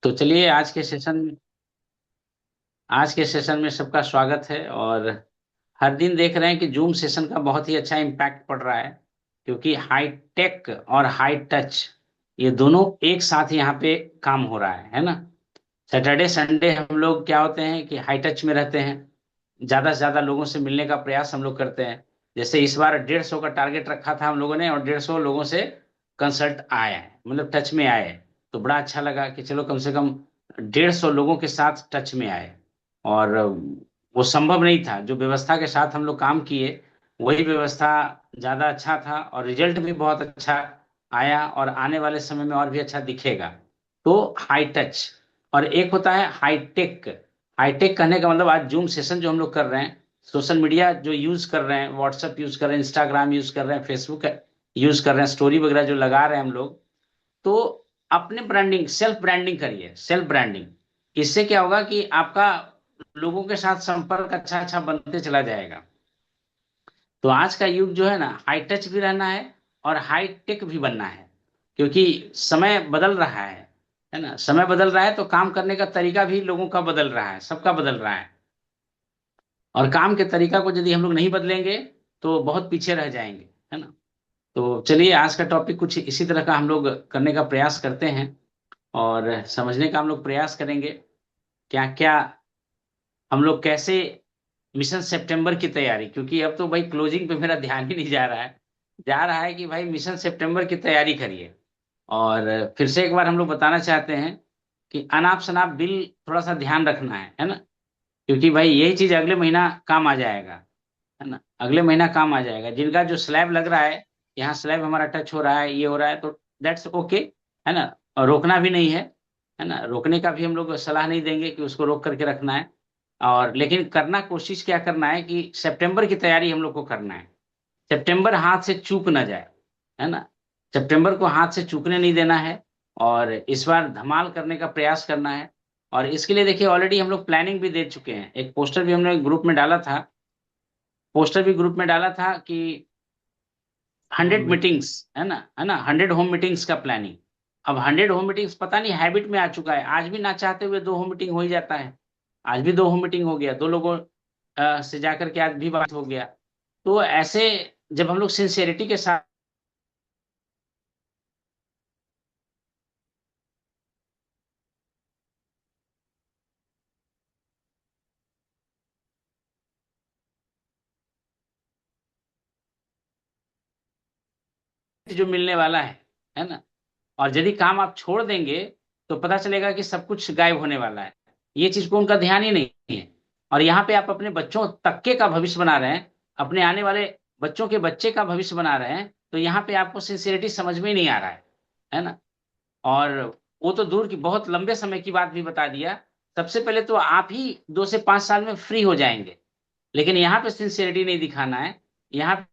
तो चलिए आज के सेशन में सबका स्वागत है। और हर दिन देख रहे हैं कि जूम सेशन का बहुत ही अच्छा इम्पैक्ट पड़ रहा है, क्योंकि हाई टेक और हाई टच ये दोनों एक साथ यहाँ पे काम हो रहा है ना। सैटरडे संडे हम लोग क्या होते हैं कि हाई टच में रहते हैं, ज्यादा से ज्यादा लोगों से मिलने का प्रयास हम लोग करते हैं। जैसे इस बार 150 का टारगेट रखा था हम लोगों ने, और 150 लोगों से कंसल्ट आया है, मतलब टच में आए हैं। तो बड़ा अच्छा लगा कि चलो कम से कम 150 लोगों के साथ टच में आए। और वो संभव नहीं था, जो व्यवस्था के साथ हम लोग काम किए वही व्यवस्था ज्यादा अच्छा था, और रिजल्ट भी बहुत अच्छा आया, और आने वाले समय में और भी अच्छा दिखेगा। तो हाई टच, और एक होता है हाई टेक। हाई टेक कहने का मतलब आज जूम सेशन जो हम लोग कर रहे हैं, सोशल मीडिया जो यूज कर रहे हैं, व्हाट्सएप यूज कर रहे हैं, इंस्टाग्राम यूज कर रहे हैं, फेसबुक यूज कर रहे हैं, स्टोरी वगैरह जो लगा रहे हैं हम लोग, तो अपने ब्रांडिंग, सेल्फ ब्रांडिंग करिए, सेल्फ ब्रांडिंग। इससे क्या होगा कि आपका लोगों के साथ संपर्क अच्छा अच्छा बनते चला जाएगा। तो आज का युग जो है ना, हाई टच भी रहना है और हाई टेक भी बनना है, क्योंकि समय बदल रहा है ना। समय बदल रहा है तो काम करने का तरीका भी लोगों का बदल रहा है, सबका बदल रहा है। और काम के तरीका को यदि हम लोग नहीं बदलेंगे तो बहुत पीछे रह जाएंगे, है ना। तो चलिए आज का टॉपिक कुछ इसी तरह का हम लोग करने का प्रयास करते हैं, और समझने का हम लोग प्रयास करेंगे क्या क्या हम लोग कैसे मिशन सितंबर की तैयारी, क्योंकि अब तो भाई क्लोजिंग पे मेरा ध्यान ही नहीं जा रहा है। जा रहा है कि भाई मिशन सितंबर की तैयारी करिए। और फिर से एक बार हम लोग बताना चाहते हैं कि अनाप शनाप बिल थोड़ा सा ध्यान रखना है ना। क्योंकि भाई यही चीज अगले महीना काम आ जाएगा, है ना। अगले महीना काम आ जाएगा, जिनका जो स्लैब लग रहा है, यहाँ स्लैब हमारा टच हो रहा है, ये हो रहा है, तो दैट्स ओके, है ना। और रोकना भी नहीं है ना। रोकने का भी हम लोग सलाह नहीं देंगे कि उसको रोक करके रखना है। और लेकिन करना, कोशिश क्या करना है कि सितंबर की तैयारी हम लोग को करना है। सितंबर हाथ से चूक ना जाए, है ना। सितंबर को हाथ से चूकने नहीं देना है, और इस बार धमाल करने का प्रयास करना है। और इसके लिए देखिए ऑलरेडी हम लोग प्लानिंग भी दे चुके हैं, एक पोस्टर भी हमने ग्रुप में डाला था। पोस्टर भी ग्रुप में डाला था कि 100 मीटिंग्स, है ना 100 होम मीटिंग्स का प्लानिंग। अब 100 होम मीटिंग्स पता नहीं हैबिट में आ चुका है, आज भी ना चाहते हुए 2 होम मीटिंग हो ही जाता है। आज भी 2 होम मीटिंग हो गया, 2 लोगों से जाकर के आज भी बात हो गया। तो ऐसे जब हम लोग सिंसेरिटी के साथ जो मिलने वाला है ना। और यदि काम आप छोड़ देंगे तो पता चलेगा कि सब कुछ गायब होने वाला है। ये चीज को उनका ध्यान ही नहीं है। और यहाँ पे आप अपने बच्चों तक्के का भविष्य बना रहे हैं, अपने आने वाले बच्चों के बच्चे का भविष्य बना रहे हैं, तो यहाँ पे आपको सिंसियरिटी समझ में ही नहीं आ रहा है ना। और वो तो दूर की बहुत लंबे समय की बात भी बता दिया। सबसे पहले तो आप ही 2 से 5 साल में फ्री हो जाएंगे, लेकिन यहाँ पे सिंसियरिटी नहीं दिखाना है। यहाँ पे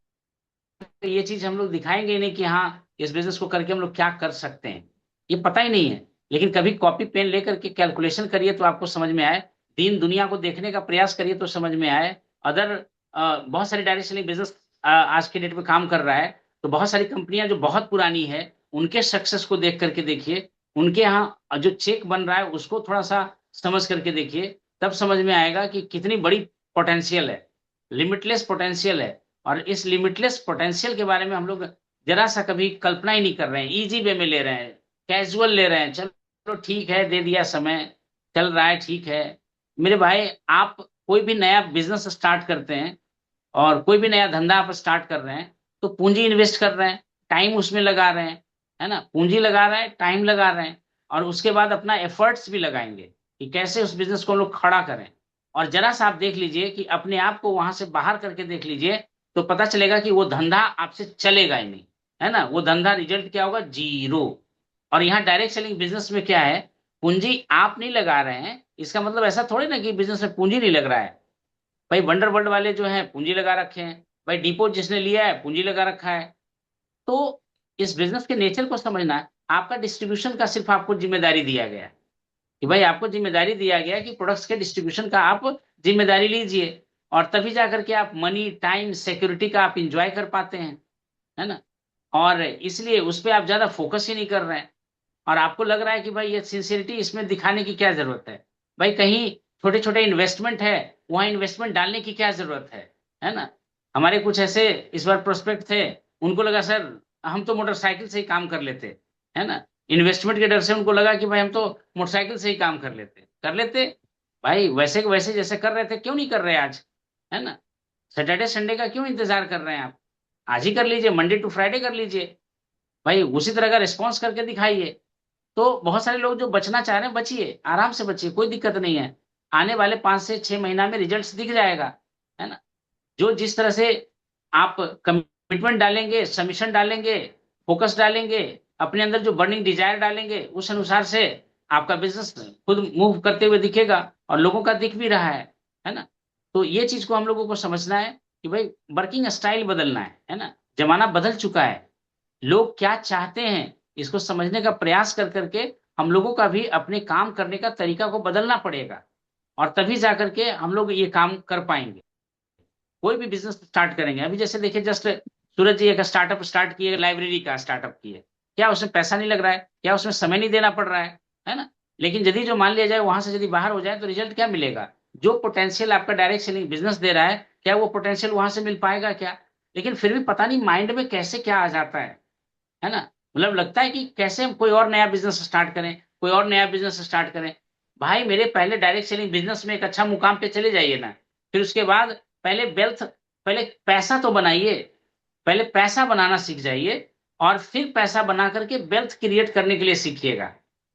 ये चीज हम लोग दिखाएंगे ही नहीं कि हाँ इस बिजनेस को करके हम लोग क्या कर सकते हैं, ये पता ही नहीं है। लेकिन कभी कॉपी पेन लेकर के कैलकुलेशन करिए तो आपको समझ में आए, दीन दुनिया को देखने का प्रयास करिए तो समझ में आए। अदर बहुत सारी डायरेक्ट सेलिंग बिजनेस आज के डेट में काम कर रहा है। तो बहुत सारी कंपनियां जो बहुत पुरानी है, उनके सक्सेस को देख करके देखिए, उनके यहाँ जो चेक बन रहा है उसको थोड़ा सा समझ करके देखिए। तब समझ में आएगा कि कितनी बड़ी पोटेंशियल है, लिमिटलेस पोटेंशियल है। और इस लिमिटलेस पोटेंशियल के बारे में हम लोग जरा सा कभी कल्पना ही नहीं कर रहे हैं, इजी वे में ले रहे हैं, कैजुअल ले रहे हैं, चलो ठीक है दे दिया समय, चल रहा है ठीक है। मेरे भाई, आप कोई भी नया बिजनेस स्टार्ट करते हैं और कोई भी नया धंधा आप स्टार्ट कर रहे हैं, तो पूंजी इन्वेस्ट कर रहे हैं, टाइम उसमें लगा रहे हैं, है ना। पूंजी लगा रहे हैं, टाइम लगा रहे हैं, और उसके बाद अपना एफर्ट्स भी लगाएंगे कि कैसे उस बिजनेस को हम लोग खड़ा करें। और जरा सा आप देख लीजिए कि अपने आप को वहां से बाहर करके देख लीजिए, तो पता चलेगा कि वो धंधा आपसे चलेगा ही नहीं, है ना। वो धंधा रिजल्ट क्या होगा, जीरो। और यहाँ डायरेक्ट सेलिंग बिजनेस में क्या है, पूंजी आप नहीं लगा रहे हैं, इसका मतलब ऐसा थोड़ी ना कि बिजनेस में पूंजी नहीं लग रहा है। भाई वंडर वर्ल्ड वाले जो हैं पूंजी लगा रखे हैं, भाई डिपो जिसने लिया है पूंजी लगा रखा है। तो इस बिजनेस के नेचर को समझना है। आपका डिस्ट्रीब्यूशन का सिर्फ आपको जिम्मेदारी दिया गया है, कि भाई आपको जिम्मेदारी दिया गया है कि प्रोडक्ट्स के डिस्ट्रीब्यूशन का आप जिम्मेदारी लीजिए। और तभी जाकर के आप मनी, टाइम, सिक्योरिटी का आप इंजॉय कर पाते हैं, है ना। और इसलिए उस पर आप ज्यादा फोकस ही नहीं कर रहे हैं। और आपको लग रहा है कि भाई ये सिंसियरिटी इसमें दिखाने की क्या जरूरत है। भाई कहीं छोटे छोटे इन्वेस्टमेंट है, वहां इन्वेस्टमेंट डालने की क्या जरूरत है ना। हमारे कुछ ऐसे इस बार प्रोस्पेक्ट थे, उनको लगा सर हम तो मोटरसाइकिल से ही काम कर लेते, है ना। इन्वेस्टमेंट के डर से उनको लगा कि भाई हम तो मोटरसाइकिल से ही काम कर लेते। भाई वैसे के वैसे जैसे कर रहे थे क्यों नहीं कर रहे आज, है ना। सैटरडे संडे का क्यों इंतजार कर रहे हैं आप, आज ही कर लीजिए, मंडे टू फ्राइडे कर लीजिए। भाई उसी तरह का रिस्पॉन्स करके दिखाइए। तो बहुत सारे लोग जो बचना चाह रहे हैं बचिए, आराम से बचिए, कोई दिक्कत नहीं है। आने वाले 5 से 6 महीना में रिजल्ट्स दिख जाएगा, है ना। जो जिस तरह से आप कमिटमेंट डालेंगे, सबमिशन डालेंगे, फोकस डालेंगे, अपने अंदर जो बर्निंग डिजायर डालेंगे, उस अनुसार से आपका बिजनेस खुद मूव करते हुए दिखेगा, और लोगों का दिख भी रहा है ना। तो ये चीज को हम लोगों को समझना है कि भाई वर्किंग स्टाइल बदलना है ना। जमाना बदल चुका है, लोग क्या चाहते हैं इसको समझने का प्रयास कर करके हम लोगों का भी अपने काम करने का तरीका को बदलना पड़ेगा, और तभी जा करके हम लोग ये काम कर पाएंगे। कोई भी बिजनेस स्टार्ट करेंगे, अभी जैसे देखिए जस्ट सूरज जी एक स्टार्टअप स्टार्ट किए, लाइब्रेरी का स्टार्टअप किए, क्या उसमें पैसा नहीं लग रहा है, क्या उसमें समय नहीं देना पड़ रहा है ना। लेकिन यदि जो मान लिया जाए वहां से यदि बाहर हो जाए तो रिजल्ट क्या मिलेगा, जो पोटेंशियल आपका डायरेक्ट सेलिंग बिजनेस दे रहा है, क्या वो पोटेंशियल वहां से मिल पाएगा क्या। लेकिन फिर भी पता नहीं माइंड में कैसे क्या आ जाता है ना। मतलब लगता है कि कैसे हम कोई और नया बिजनेस स्टार्ट करें, कोई और नया बिजनेस स्टार्ट करें। भाई मेरे पहले डायरेक्ट सेलिंग बिजनेस में एक अच्छा मुकाम पे चले जाइए ना, फिर उसके बाद पहले वेल्थ, पहले पैसा तो बनाइए, पहले पैसा बनाना सीख जाइए, और फिर पैसा बना करके वेल्थ क्रिएट करने के लिए सीखिएगा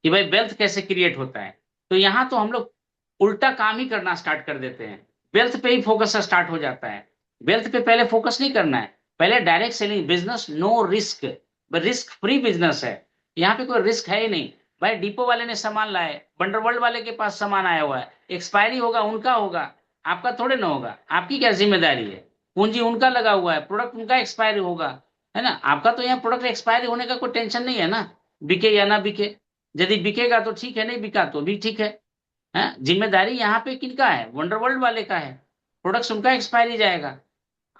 कि भाई वेल्थ कैसे क्रिएट होता है। तो यहाँ तो हम लोग उल्टा काम ही करना स्टार्ट कर देते हैं, वेल्थ पे ही फोकस स्टार्ट हो जाता है। वेल्थ पे पहले फोकस नहीं करना है, पहले direct selling business no risk, risk free business है, यहाँ पे कोई रिस्क है ही नहीं। भाई डिपो वाले ने सामान लाए, बंडरवर्ल्ड वाले के पास सामान आया हुआ है, एक्सपायरी होगा उनका होगा, आपका थोड़े ना होगा, आपकी क्या जिम्मेदारी है। पूंजी उनका लगा हुआ है, प्रोडक्ट उनका एक्सपायरी होगा, है ना। आपका तो यहाँ प्रोडक्ट एक्सपायरी होने का कोई टेंशन नहीं है ना, बिके या ना बिके। यदि बिकेगा तो ठीक है, नहीं बिका तो भी ठीक है। जिम्मेदारी यहाँ पे किनका है, वंडरवर्ल्ड वाले का है, प्रोडक्ट उनका एक्सपायरी जाएगा।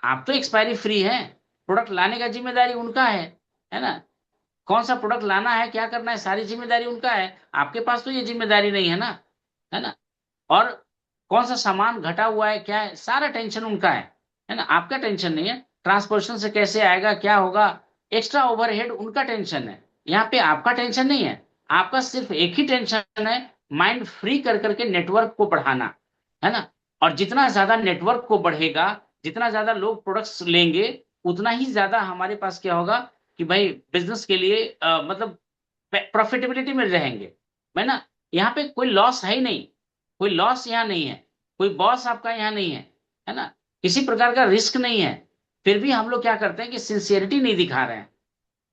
आप तो एक्सपायरी फ्री है, प्रोडक्ट लाने का जिम्मेदारी उनका है ना। कौन सा प्रोडक्ट लाना है, क्या करना है, सारी जिम्मेदारी उनका है, आपके पास तो ये जिम्मेदारी नहीं है ना। और कौन सा सामान घटा हुआ है, क्या है, सारा टेंशन उनका है ना, आपका टेंशन नहीं है। ट्रांसपोर्टेशन से कैसे आएगा, क्या होगा, एक्स्ट्रा ओवरहेड उनका टेंशन है, यहाँ पे आपका टेंशन नहीं है। आपका सिर्फ एक ही टेंशन है, माइंड फ्री कर करके नेटवर्क को बढ़ाना, है ना। और जितना ज्यादा नेटवर्क को बढ़ेगा, जितना ज्यादा लोग प्रोडक्ट्स लेंगे, उतना ही ज्यादा हमारे पास क्या होगा कि भाई बिजनेस के लिए मतलब प्रॉफिटेबिलिटी में रहेंगे, है ना। यहाँ पे कोई लॉस है ही नहीं, कोई लॉस यहाँ नहीं है, कोई बॉस आपका यहाँ नहीं है ना, किसी प्रकार का रिस्क नहीं है। फिर भी हम लोग क्या करते हैं कि सिंसियरिटी नहीं दिखा रहे हैं।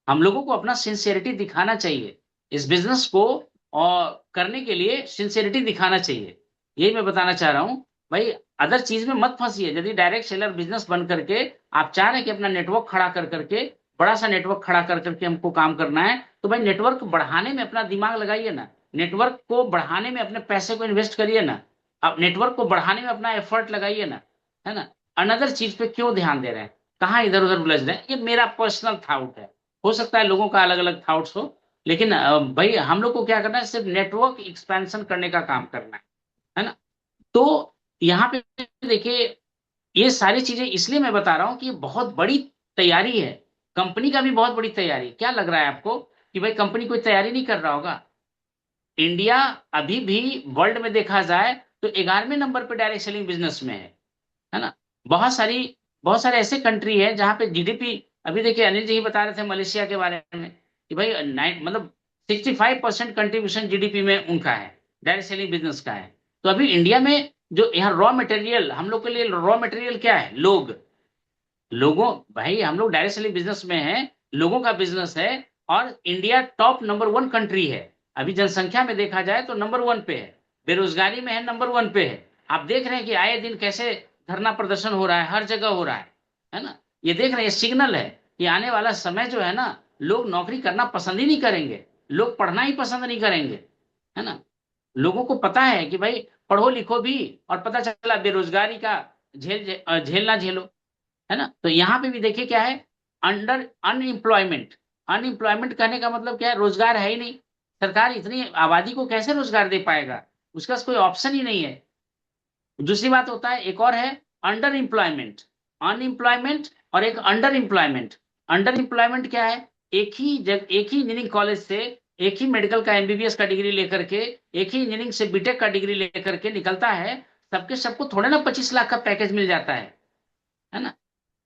हम लोगों को अपना सिंसियरिटी दिखाना चाहिए, इस बिजनेस को और करने के लिए सिंसियरिटी दिखाना चाहिए। यही मैं बताना चाह रहा हूँ। भाई अदर चीज में मत फंसिए, यदि डायरेक्ट सेलर बिजनेस बन करके आप चाह रहे हैं कि अपना नेटवर्क खड़ा कर करके, बड़ा सा नेटवर्क खड़ा कर करके हमको काम करना है, तो भाई नेटवर्क बढ़ाने में अपना दिमाग लगाइए ना, नेटवर्क को बढ़ाने में अपने पैसे को इन्वेस्ट करिए ना, अब नेटवर्क को बढ़ाने में अपना एफर्ट लगाइए ना, है ना। अनदर चीज पे क्यों ध्यान दे रहे हैं, कहाँ इधर उधर उलझ रहे हैं, ये मेरा पर्सनल थॉट है। हो सकता है लोगों का अलग अलग थॉट्स हो, लेकिन भाई हम लोग को क्या करना है, सिर्फ नेटवर्क एक्सपेंशन करने का काम करना है ना। तो यहाँ पे देखिए, ये सारी चीजें इसलिए मैं बता रहा हूँ कि ये बहुत बड़ी तैयारी है, कंपनी का भी बहुत बड़ी तैयारी। क्या लग रहा है आपको कि भाई कंपनी कोई तैयारी नहीं कर रहा होगा। इंडिया अभी भी वर्ल्ड में देखा जाए तो 11वें नंबर पे डायरेक्ट सेलिंग बिजनेस में है ना। बहुत सारी, बहुत सारे ऐसे कंट्री है जहां पे जीडीपी, अभी देखिए अनिल जी ही बता रहे थे मलेशिया के बारे में कि भाई 9 मतलब 65% कंट्रीब्यूशन जीडीपी में उनका है, डायरेक्ट सेलिंग बिजनेस का है। तो अभी इंडिया में जो यहाँ रॉ मटेरियल, हम लोग के लिए रॉ मटेरियल क्या है, लोग, लोगों, भाई हम लोग डायरेक्ट सेलिंग बिजनेस में हैं, लोगों का बिजनेस है। और इंडिया टॉप नंबर 1 कंट्री है, अभी जनसंख्या में देखा जाए तो नंबर 1 पे है, बेरोजगारी में है नंबर 1 पे है। आप देख रहे हैं कि आए दिन कैसे धरना प्रदर्शन हो रहा है, हर जगह हो रहा है ना। ये देख रहे हैं, सिग्नल है कि आने वाला समय जो है ना, लोग नौकरी करना पसंद ही नहीं करेंगे, लोग पढ़ना ही पसंद नहीं करेंगे, है ना। लोगों को पता है कि भाई पढ़ो लिखो भी, और पता चला बेरोजगारी का झेलना झेलो, है ना। तो यहाँ पे भी देखिए क्या है, अंडर अनएम्प्लॉयमेंट, अनएम्प्लॉयमेंट कहने का मतलब क्या है, रोजगार है ही नहीं, सरकार इतनी आबादी को कैसे रोजगार दे पाएगा? उसका कोई ऑप्शन ही नहीं है। दूसरी बात होता है, एक और है अंडर एम्प्लॉयमेंट। अनएम्प्लॉयमेंट और एक अंडर एम्प्लॉयमेंट। अंडर एम्प्लॉयमेंट क्या है? एक ही इंजीनियरिंग कॉलेज से, एक ही मेडिकल का एमबीबीएस का डिग्री लेकर के, एक ही इंजीनियरिंग से बीटेक का डिग्री लेकर के निकलता है, सबके सबको थोड़े ना 25 लाख का पैकेज मिल जाता है ना?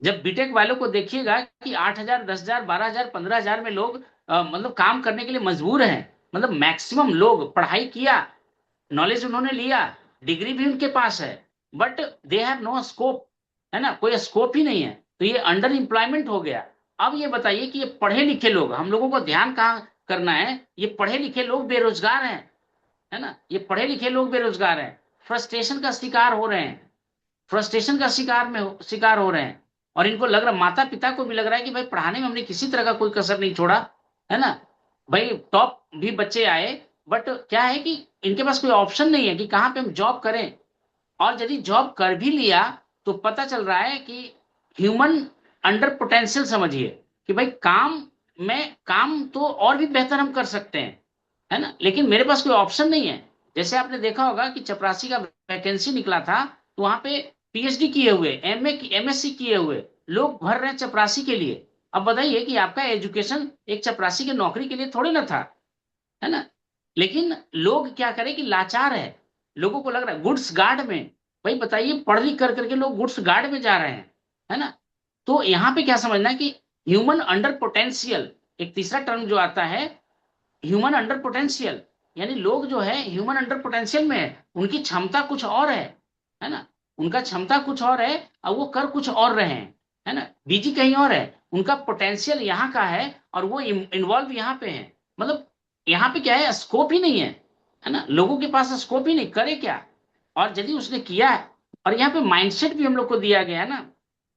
जब बीटेक वालों को देखिएगा कि 8,000, 10,000, 12,000, 15,000 में लोग मतलब काम करने के लिए मजबूर हैं। मतलब मैक्सिमम लोग पढ़ाई किया, नॉलेज उन्होंने लिया, डिग्री भी उनके पास है, but they have no scope, है ना? कोई स्कोप ही नहीं है। तो ये अंडर एम्प्लॉयमेंट हो गया। अब ये बताइए कि ये पढ़े लिखे लोग, हम लोगों को ध्यान कहाँ करना है? ये पढ़े लिखे लोग बेरोजगार हैं, है ना? ये पढ़े लिखे लोग बेरोजगार हैं, फ्रस्ट्रेशन का शिकार हो रहे हैं, फ्रस्ट्रेशन का शिकार हो रहे हैं। और इनको लग रहा, माता पिता को भी लग रहा है कि भाई पढ़ाने में हमने किसी तरह का कोई कसर नहीं छोड़ा, है ना? भाई टॉप भी बच्चे आए, बट क्या है कि इनके पास कोई ऑप्शन नहीं है कि कहाँ पे हम जॉब करें। और यदि जॉब कर भी लिया तो पता चल रहा है कि ह्यूमन अंडर पोटेंशियल समझिए, कि भाई काम तो और भी बेहतर हम कर सकते हैं, है ना? लेकिन मेरे पास कोई ऑप्शन नहीं है। जैसे आपने देखा होगा कि चपरासी का वैकेंसी निकला था, तो वहां पे पीएचडी किए हुए, एमएससी किए हुए लोग भर रहे हैं चपरासी के लिए। अब बताइए कि आपका एजुकेशन एक चपरासी की नौकरी के लिए थोड़े ना था, है ना? लेकिन लोग क्या करें कि लाचार है, लोगों को लग रहा है गुड्स गार्ड में। भाई बताइए, पढ़ लिख कर करके लोग गुड्स गार्ड में जा रहे हैं, है ना? तो यहाँ पे क्या समझना है कि ह्यूमन अंडर पोटेंशियल, एक तीसरा टर्म जो आता है, ह्यूमन अंडर पोटेंशियल, यानी लोग जो है ह्यूमन अंडर पोटेंशियल में है, उनकी क्षमता कुछ और है ना? उनका क्षमता कुछ और है और वो कर कुछ और रहे हैं, है ना? बीजी कहीं और है, उनका पोटेंशियल यहाँ का है और वो इन्वॉल्व यहाँ पे है। मतलब यहाँ पे क्या है, स्कोप ही नहीं है ना? लोगों के पास स्कोप ही नहीं, करे क्या? और यदि उसने किया है, और यहाँ पे माइंडसेट भी हम लोग को दिया गया है ना,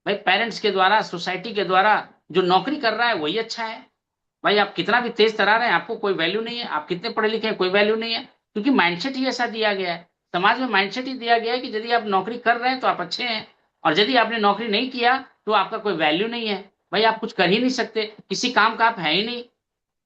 भाई पेरेंट्स के द्वारा, सोसाइटी के द्वारा, जो नौकरी कर रहा है वही अच्छा है। भाई आप कितना भी तेज तरार हैं, आपको कोई वैल्यू नहीं है, आप कितने पढ़े लिखे हैं कोई वैल्यू नहीं है, क्योंकि माइंडसेट ही ऐसा दिया गया है। समाज में माइंडसेट ही दिया गया है कि यदि आप नौकरी कर रहे हैं तो आप अच्छे हैं, और यदि आपने नौकरी नहीं किया तो आपका कोई वैल्यू नहीं है। भाई आप कुछ कर ही नहीं सकते, किसी काम का आप है ही नहीं।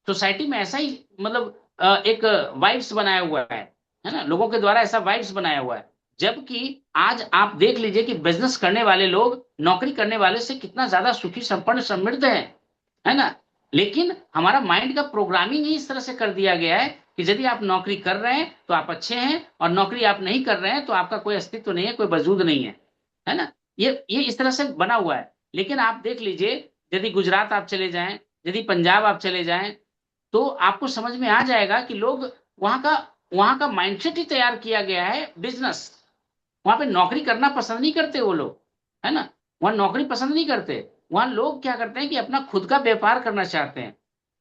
सोसाइटी में ऐसा ही मतलब एक वाइब्स बनाया हुआ है ना? लोगों के द्वारा ऐसा वाइब्स बनाया हुआ है। जबकि आज आप देख लीजिए कि बिजनेस करने वाले लोग नौकरी करने वाले से कितना ज्यादा सुखी, संपन्न, समृद्ध है ना? लेकिन हमारा माइंड का प्रोग्रामिंग ही इस तरह से कर दिया गया है कि यदि आप नौकरी कर रहे हैं तो आप अच्छे हैं, और नौकरी आप नहीं कर रहे हैं तो आपका कोई अस्तित्व नहीं है, कोई वजूद नहीं है ना? ये इस तरह से बना हुआ है। लेकिन आप देख लीजिए, यदि गुजरात आप चले जाएं, यदि पंजाब आप चले जाएं, तो आपको समझ में आ जाएगा कि लोग, वहां का वहां का माइंडसेट ही तैयार किया गया है बिजनेस। वहां पे नौकरी करना पसंद नहीं करते वो लोग, है ना? वहां नौकरी पसंद नहीं करते। वहां लोग क्या करते हैं कि अपना खुद का व्यापार करना चाहते हैं,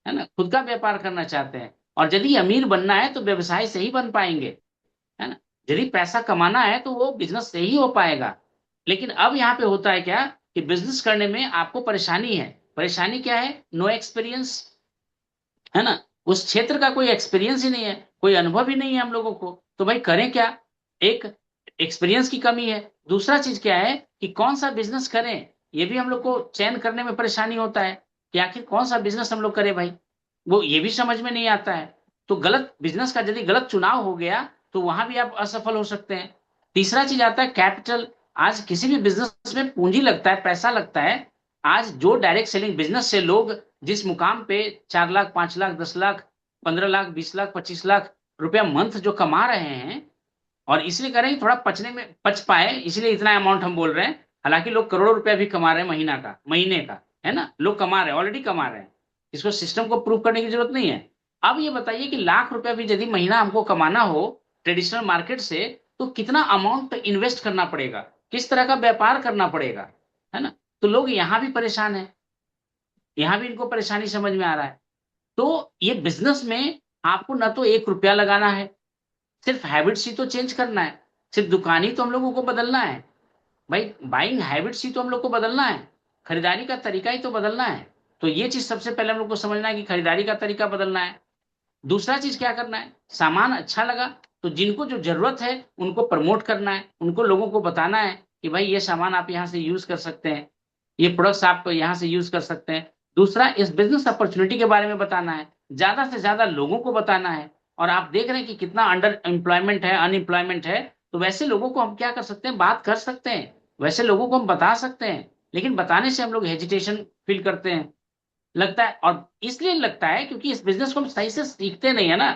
है ना? खुद का व्यापार करना चाहते हैं। और यदि अमीर बनना है तो व्यवसाय से ही बन पाएंगे, है ना? यदि पैसा कमाना है तो वो बिजनेस से ही हो पाएगा। लेकिन अब यहाँ पे होता है क्या, कि बिजनेस करने में आपको परेशानी है। परेशानी क्या है? नो एक्सपीरियंस, है ना? उस क्षेत्र का कोई एक्सपीरियंस ही नहीं है, कोई अनुभव ही नहीं है हम लोगों को, तो भाई करें क्या? एक एक्सपीरियंस की कमी है। दूसरा चीज क्या है कि कौन सा बिजनेस करें, ये भी हम लोग को चयन करने में परेशानी होता है कि आखिर कौन सा बिजनेस हम लोग करें भाई, वो ये भी समझ में नहीं आता है। तो गलत बिजनेस का यदि गलत चुनाव हो गया तो वहां भी आप असफल हो सकते हैं। तीसरा चीज आता है कैपिटल। आज किसी भी बिजनेस में पूंजी लगता है, पैसा लगता है। आज जो डायरेक्ट सेलिंग बिजनेस से लोग जिस मुकाम पे 4 लाख, 5 लाख, 10 लाख, 15 लाख, 20 लाख, 25 लाख रुपया मंथ जो कमा रहे हैं, और इसलिए कह रहे हैं थोड़ा पचने में पच पाए, इसलिए इतना अमाउंट हम बोल रहे हैं। हालांकि लोग करोड़ों रुपया भी कमा रहे हैं महीने का, है ना? लोग कमा रहे हैं, ऑलरेडी कमा रहे हैं। इसको सिस्टम को प्रूव करने की जरूरत नहीं है। अब ये बताइए कि लाख रुपया भी यदि महीना हमको कमाना हो ट्रेडिशनल मार्केट से, तो कितना अमाउंट इन्वेस्ट करना पड़ेगा, किस तरह का व्यापार करना पड़ेगा, है ना? तो लोग यहाँ भी परेशान है, यहाँ भी इनको परेशानी समझ में आ रहा है। तो ये बिजनेस में आपको ना तो 1 रुपया लगाना है, सिर्फ हैबिट्स ही तो चेंज करना है, सिर्फ दुकान ही तो हम लोगों को बदलना है। भाई बाइंग हैबिट्स ही तो हम लोग को बदलना है, खरीदारी का तरीका ही तो बदलना है। तो ये चीज सबसे पहले हम लोग को समझना है कि खरीदारी का तरीका बदलना है। दूसरा चीज क्या करना है, सामान अच्छा लगा तो जिनको जो जरूरत है उनको प्रमोट करना है, उनको लोगों को बताना है कि भाई ये सामान आप यहाँ से यूज कर सकते हैं, ये प्रोडक्ट्स आप यहाँ से यूज कर सकते हैं। दूसरा, इस बिजनेस अपॉर्चुनिटी के बारे में बताना है। ज्यादा से ज्यादा लोगों को बताना है। और आप देख रहे हैं कि कितना अंडर एम्प्लॉयमेंट है, अनएम्प्लॉयमेंट है। तो वैसे लोगों को हम क्या कर सकते हैं, बात कर सकते हैं, वैसे लोगों को हम बता सकते हैं। लेकिन बताने से हम लोग हेजिटेशन फील करते हैं, लगता है। और इसलिए लगता है क्योंकि इस बिजनेस को हम सही से सीखते नहीं है ना,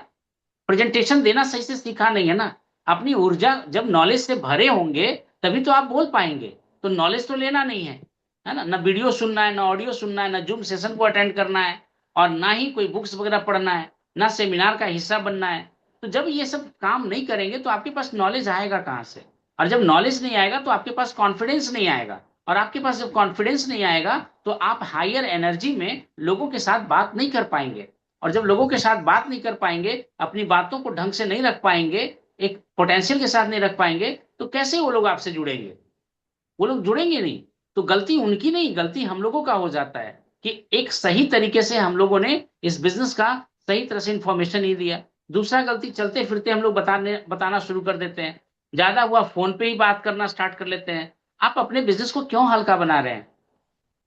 प्रेजेंटेशन देना सही से सीखा नहीं है ना। अपनी ऊर्जा जब नॉलेज से भरे होंगे तभी तो आप बोल पाएंगे। तो नॉलेज तो लेना नहीं है ना, ना वीडियो सुनना है, ना ऑडियो सुनना है, ना जूम सेशन को अटेंड करना है, और ना ही कोई बुक्स वगैरह पढ़ना है, ना सेमिनार का हिस्सा बनना है। तो जब ये सब काम नहीं करेंगे तो आपके पास नॉलेज आएगा कहाँ से? और जब नॉलेज नहीं आएगा तो आपके पास कॉन्फिडेंस नहीं आएगा, और आपके पास जब कॉन्फिडेंस नहीं आएगा तो आप हायर एनर्जी में लोगों के साथ बात नहीं कर पाएंगे। और जब लोगों के साथ बात नहीं कर पाएंगे, अपनी बातों को ढंग से नहीं रख पाएंगे, एक पोटेंशियल के साथ नहीं रख पाएंगे, तो कैसे वो लोग आपसे जुड़ेंगे? वो लोग जुड़ेंगे नहीं। तो गलती उनकी नहीं, गलती हम लोगों का हो जाता है कि एक सही तरीके से हम लोगों ने इस बिजनेस का सही तरह से इंफॉर्मेशन नहीं दिया। दूसरा गलती, चलते फिरते हम लोग बताना शुरू कर देते हैं, ज्यादा हुआ फोन पे ही बात करना स्टार्ट कर लेते हैं। आप अपने बिजनेस को क्यों हल्का बना रहे हैं?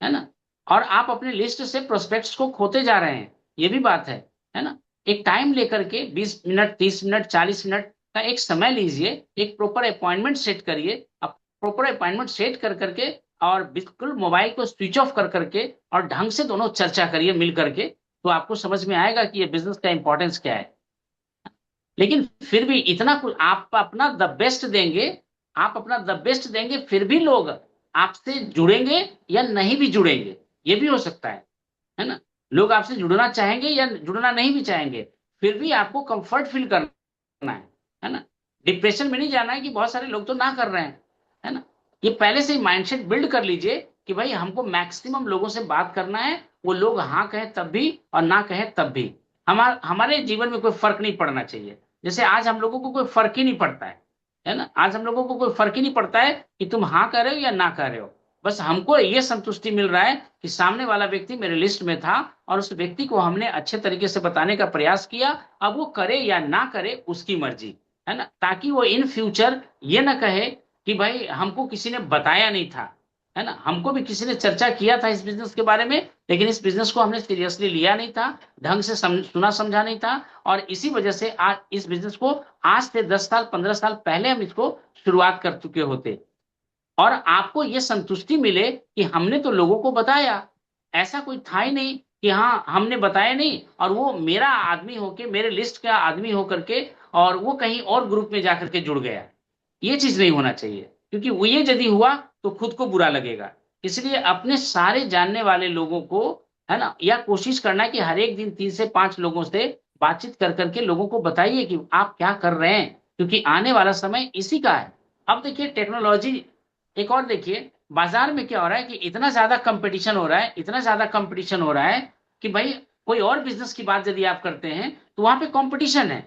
है ना? और आप अपने लिस्ट से प्रोस्पेक्ट्स को खोते जा रहे हैं, ये भी बात है ना? एक टाइम लेकर के 20 मिनट, 30 मिनट, 40 मिनट का एक समय लीजिए, एक प्रॉपर अपॉइंटमेंट सेट करिए। आप प्रॉपर अपॉइंटमेंट सेट कर करके और बिल्कुल मोबाइल को स्विच ऑफ कर करके और ढंग से दोनों चर्चा करिए मिल करके, तो आपको समझ में आएगा कि ये बिजनेस का इंपॉर्टेंस क्या है। लेकिन फिर भी इतना कुछ आप अपना द बेस्ट देंगे, आप अपना द बेस्ट देंगे, फिर भी लोग आपसे जुड़ेंगे या नहीं भी जुड़ेंगे, ये भी हो सकता है ना? लोग आपसे जुड़ना चाहेंगे या जुड़ना नहीं भी चाहेंगे, फिर भी आपको कंफर्ट फील करना है ना? डिप्रेशन में नहीं जाना है कि बहुत सारे लोग तो ना कर रहे हैं, है ना? ये पहले से ही माइंडसेट बिल्ड कर लीजिए कि भाई हमको मैक्सिमम लोगों से बात करना है, वो लोग हाँ कहें तब भी और ना कहें तब भी। हमारे जीवन में कोई फर्क नहीं पड़ना चाहिए। जैसे आज हम लोगों को कोई फर्क ही नहीं पड़ता है ना? आज हम लोगों को कोई फर्क ही नहीं पड़ता है कि तुम हाँ कर रहे हो या ना कर रहे हो। बस हमको ये संतुष्टि मिल रहा है कि सामने वाला व्यक्ति मेरे लिस्ट में था, और उस व्यक्ति को हमने अच्छे तरीके से बताने का प्रयास किया। अब वो करे या ना करे उसकी मर्जी, है ना? ताकि वो इन फ्यूचर ये ना कहे कि भाई हमको किसी ने बताया नहीं था, है ना? हमको भी किसी ने चर्चा किया था इस बिजनेस के बारे में, लेकिन इस बिजनेस को हमने सीरियसली लिया नहीं था, ढंग से सुना समझा नहीं था। और इसी वजह से आज इस बिजनेस को, आज से 10 साल 15 साल पहले हम इसको शुरुआत कर चुके होते, और आपको ये संतुष्टि मिले कि हमने तो लोगों को बताया। ऐसा कोई था ही नहीं कि हाँ हमने बताया नहीं और वो मेरा आदमी होके, मेरे लिस्ट का आदमी होकर के, और वो कहीं और ग्रुप में जाकर के जुड़ गया। ये चीज नहीं होना चाहिए, क्योंकि वो ये यदि हुआ तो खुद को बुरा लगेगा। इसलिए अपने सारे जानने वाले लोगों को, है ना, या कोशिश करना कि हर एक दिन 3 से 5 लोगों से बातचीत कर करके लोगों को बताइए कि आप क्या कर रहे हैं, क्योंकि आने वाला समय इसी का है। अब देखिए टेक्नोलॉजी, एक और देखिए बाजार में क्या हो रहा है कि इतना ज्यादा कंपटीशन हो रहा है, इतना ज्यादा कंपटीशन हो रहा है कि भाई कोई और बिजनेस की बात यदि आप करते हैं तो वहां पे कंपटीशन है।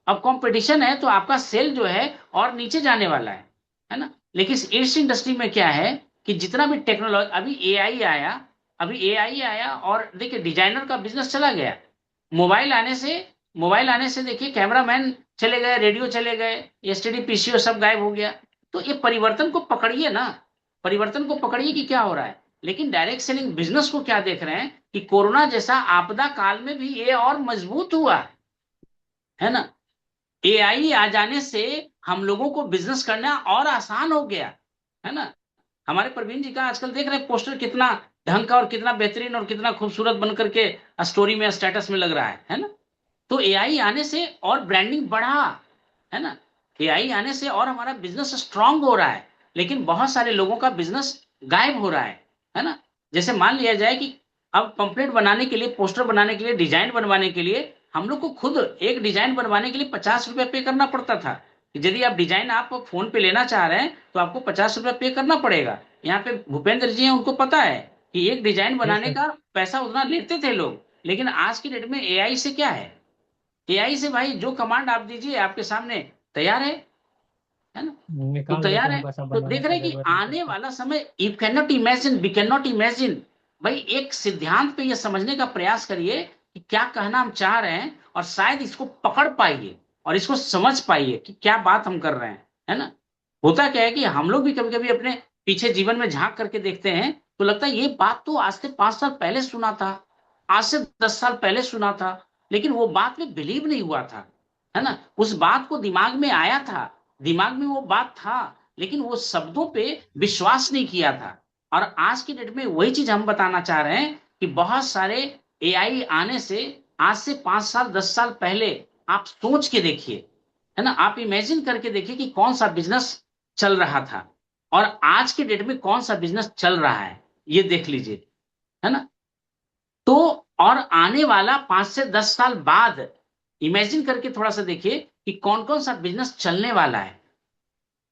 अब कंपटीशन है तो आपका सेल जो है और नीचे जाने वाला है ना? लेकिन इस इंडस्ट्री में क्या है कि जितना भी टेक्नोलॉजी, अभी एआई आया, अभी एआई आया और देखिए डिजाइनर का बिजनेस चला गया। मोबाइल आने से, मोबाइल आने से देखिए कैमरामैन चले गए, रेडियो चले गए, एसटीडी पीसीओ सब गायब हो गया। तो ये परिवर्तन को पकड़िए ना, परिवर्तन को पकड़िए कि क्या हो रहा है। लेकिन डायरेक्ट सेलिंग बिजनेस को क्या देख रहे हैं कि कोरोना जैसा आपदा काल में भी ये और मजबूत हुआ, है ना? एआई आ जाने से हम लोगों को बिजनेस करना और आसान हो गया, है ना? हमारे प्रवीण जी का आजकल देख रहे हैं पोस्टर कितना ढंग का और कितना बेहतरीन और कितना खूबसूरत बन करके स्टोरी में, स्टेटस में लग रहा है ना? तो एआई आने से और ब्रांडिंग बढ़ा, है ना? एआई आने से और हमारा बिजनेस स्ट्रांग हो रहा है। लेकिन बहुत सारे लोगों का बिजनेस गायब हो रहा है ना? जैसे मान लिया जाए कि अब पंपलेट बनाने के लिए, पोस्टर बनाने के लिए, डिजाइन बनवाने के लिए हम लोग को खुद एक डिजाइन बनवाने के लिए 50 रुपया पे करना पड़ता था। यदि आप डिजाइन आप फोन पे लेना चाह रहे हैं तो आपको 50 रुपया पे करना पड़ेगा। यहाँ पे भूपेंद्र जी हैं, उनको पता है कि एक डिजाइन जी बनाने सर। का पैसा उतना लेते थे लोग। लेकिन आज की डेट में एआई से क्या है, एआई से भाई जो कमांड आप दीजिए आपके सामने तैयार है ना? तो निकाल देते तैयार हैं, है। हमको ऐसा तो बनवाने देख रहे का हैं कि जरूरत नहीं आने पड़ता। वाला समय, you can not imagine, we can not imagine. भाई एक सिद्धांत पे ये समझने का प्रयास करिए कि क्या कहना हम चाह रहे हैं, और शायद इसको पकड़ पाइए और इसको समझ पाइए कि क्या बात हम कर रहे हैं, है ना? होता क्या है कि हम लोग भी कभी कभी अपने पीछे जीवन में झांक करके देखते हैं तो लगता है ये बात तो आज से 5 साल पहले सुना था, आज से 10 साल पहले सुना था, लेकिन वो बात में बिलीव नहीं हुआ था, है ना। उस बात को दिमाग में आया था, दिमाग में वो बात था, लेकिन वो शब्दों पे विश्वास नहीं किया था। और आज की डेट में वही चीज हम बताना चाह रहे हैं कि बहुत सारे एआई आने से आज से 5 साल 10 साल पहले आप सोच के देखिए, है ना, आप इमेजिन करके देखिए कि कौन सा बिजनेस चल रहा था और आज के डेट में कौन सा बिजनेस चल रहा है, ये देख लीजिए, है ना। तो और आने वाला 5 से 10 साल बाद इमेजिन करके थोड़ा सा देखिए कि कौन कौन सा बिजनेस चलने वाला है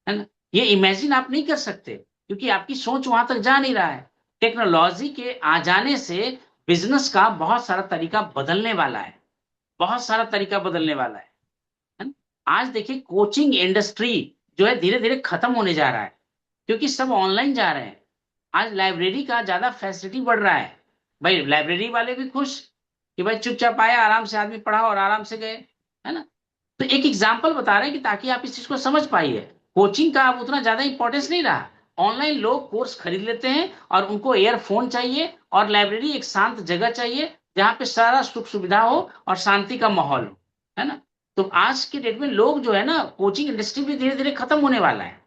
ना। ये इमेजिन आप नहीं कर सकते क्योंकि आपकी सोच वहां तक जा नहीं रहा है। टेक्नोलॉजी के आ जाने से बिजनेस का बहुत सारा तरीका बदलने वाला है, बहुत सारा तरीका बदलने वाला है ना। आज देखिए कोचिंग इंडस्ट्री जो है धीरे धीरे खत्म होने जा रहा है क्योंकि सब ऑनलाइन जा रहे हैं। आज लाइब्रेरी का ज्यादा फैसिलिटी बढ़ रहा है, भाई लाइब्रेरी वाले भी खुश कि भाई चुपचाप आया, आराम से आदमी पढ़ा और आराम से गए, है ना। तो एक एग्जाम्पल बता रहे हैं कि ताकि आप इस चीज को समझ पाइए, कोचिंग का अब उतना ज्यादा इंपॉर्टेंस नहीं रहा। ऑनलाइन लोग कोर्स खरीद लेते हैं और उनको एयरफोन चाहिए और लाइब्रेरी एक शांत जगह चाहिए जहां पे सारा सुख सुविधा हो और शांति का माहौल हो, है ना। तो आज के डेट में लोग जो है ना, कोचिंग इंडस्ट्री भी धीरे धीरे खत्म होने वाला है,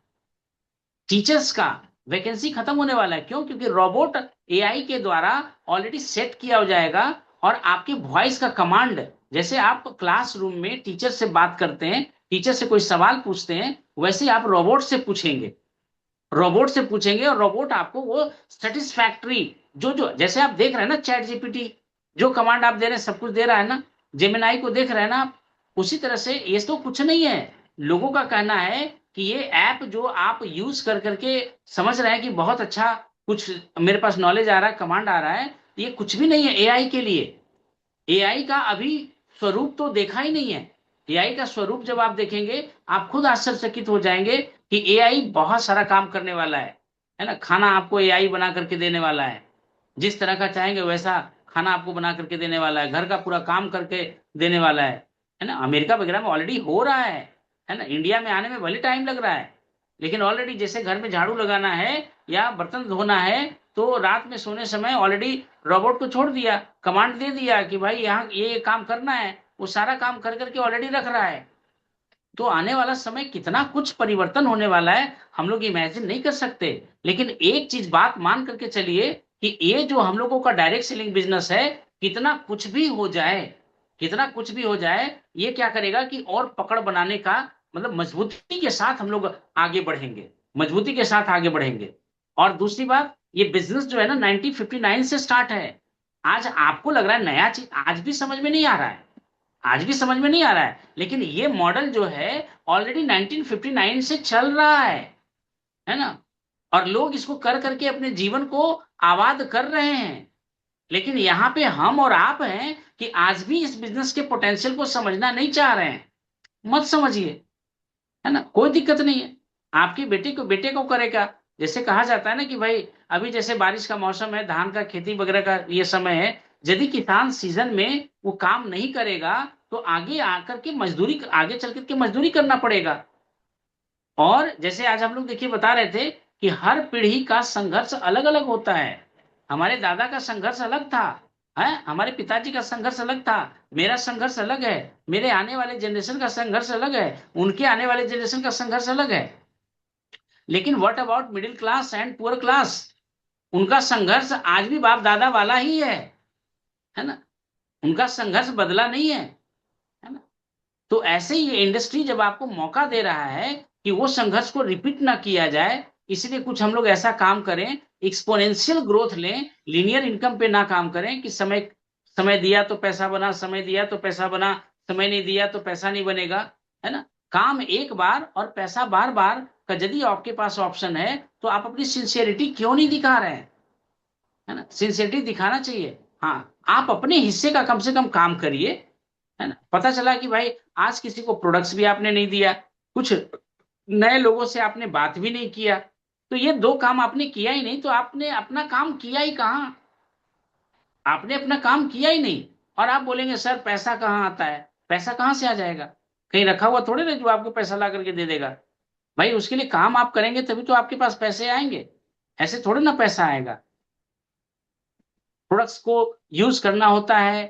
टीचर्स का वैकेंसी खत्म होने वाला है। क्यों? क्योंकि रोबोट एआई के द्वारा ऑलरेडी सेट किया हो जाएगा और आपकी वॉइस का कमांड, जैसे आप क्लासरूम में टीचर से बात करते हैं, टीचर से कोई सवाल पूछते हैं, वैसे आप रोबोट से पूछेंगे, रोबोट से पूछेंगे और रोबोट आपको वो सेटिस्फैक्ट्री जो जो जैसे आप देख रहे हैं ना चैट जीपीटी, जो कमांड आप दे रहे हैं सब कुछ दे रहा है ना, जेमिनाई को देख रहे हैं ना आप, उसी तरह से ये तो कुछ नहीं है। लोगों का कहना है कि ये ऐप जो आप यूज कर करके समझ रहे हैं कि बहुत अच्छा कुछ मेरे पास नॉलेज आ रहा है, कमांड आ रहा है, ये कुछ भी नहीं है एआई के लिए। एआई का अभी स्वरूप तो देखा ही नहीं है। एआई का स्वरूप जब आप देखेंगे आप खुद आश्चर्यचकित हो जाएंगे कि एआई बहुत सारा काम करने वाला है ना। खाना आपको एआई बना करके देने वाला है, जिस तरह का चाहेंगे वैसा खाना आपको बना करके देने वाला है, घर का पूरा काम करके देने वाला है ना। अमेरिका वगैरह में ऑलरेडी हो रहा है ना। इंडिया में आने में भले टाइम लग रहा है, लेकिन ऑलरेडी जैसे घर में झाड़ू लगाना है या बर्तन धोना है तो रात में सोने समय ऑलरेडी रोबोट को छोड़ दिया, कमांड दे दिया कि भाई यहाँ ये काम करना है, वो सारा काम कर करके ऑलरेडी रख रहा है। तो आने वाला समय कितना कुछ परिवर्तन होने वाला है हम लोग इमेजिन नहीं कर सकते। लेकिन एक चीज बात मान करके चलिए कि ये जो हम लोगों का डायरेक्ट सेलिंग बिजनेस है, कितना कुछ भी हो जाए, कितना कुछ भी हो जाए, ये क्या करेगा कि और पकड़ बनाने का मतलब मजबूती के साथ हम लोग आगे बढ़ेंगे, मजबूती के साथ आगे बढ़ेंगे। और दूसरी बात, ये बिजनेस जो है ना 1959 से स्टार्ट है। आज आपको लग रहा है नया चीज, आज भी समझ में नहीं आ रहा है, आज भी समझ में नहीं आ रहा है, लेकिन ये मॉडल जो है ऑलरेडी 1959 से चल रहा है ना। और लोग इसको कर करके अपने जीवन को आबाद कर रहे हैं। लेकिन यहाँ पे हम और आप हैं कि आज भी इस बिजनेस के पोटेंशियल को समझना नहीं चाह रहे हैं। मत समझिए, है ना, कोई दिक्कत नहीं है। आपकी बेटे को करेगा। जैसे कहा जाता है ना कि भाई अभी जैसे बारिश का मौसम है, धान का खेती वगैरह का ये समय है, यदि किसान सीजन में वो काम नहीं करेगा तो आगे आकर के मजदूरी, आगे चल करके मजदूरी करना पड़ेगा। और जैसे आज हम लोग देखिए बता रहे थे कि हर पीढ़ी का संघर्ष अलग अलग होता है। हमारे दादा का संघर्ष अलग था, है, हमारे पिताजी का संघर्ष अलग था, मेरा संघर्ष अलग है, मेरे आने वाले जनरेशन का संघर्ष अलग है, उनके आने वाले जनरेशन का संघर्ष अलग है। लेकिन what about middle class and poor class? उनका संघर्ष आज भी बाप दादा वाला ही है ना। उनका संघर्ष बदला नहीं है ना। तो ऐसे ही ये इंडस्ट्री जब आपको मौका दे रहा है कि वो संघर्ष को रिपीट ना किया जाए, इसलिए कुछ हम लोग ऐसा काम करें, एक्सपोनेंशियल ग्रोथ लें, लीनियर इनकम पे ना काम करें कि समय समय दिया तो पैसा बना, समय दिया तो पैसा बना, समय नहीं दिया तो पैसा नहीं बनेगा, है ना। काम एक बार और पैसा बार बार का यदि आपके पास ऑप्शन है तो आप अपनी सिंसियरिटी क्यों नहीं दिखा रहे हैं, है ना। सिंसियरिटी दिखाना चाहिए। हाँ, आप अपने हिस्से का कम से कम काम करिए, है ना। पता चला कि भाई आज किसी को प्रोडक्ट्स भी आपने नहीं दिया, कुछ नए लोगों से आपने बात भी नहीं किया, तो ये दो काम आपने किया ही नहीं, तो आपने अपना काम किया ही कहाँ? आपने अपना काम किया ही नहीं। और आप बोलेंगे सर पैसा कहाँ आता है? पैसा कहाँ से आ जाएगा? कहीं रखा हुआ थोड़े ना जो आपको पैसा ला करके दे देगा। भाई उसके लिए काम आप करेंगे तभी तो आपके पास पैसे आएंगे, ऐसे थोड़े ना पैसा आएगा। प्रोडक्ट्स को यूज करना होता है,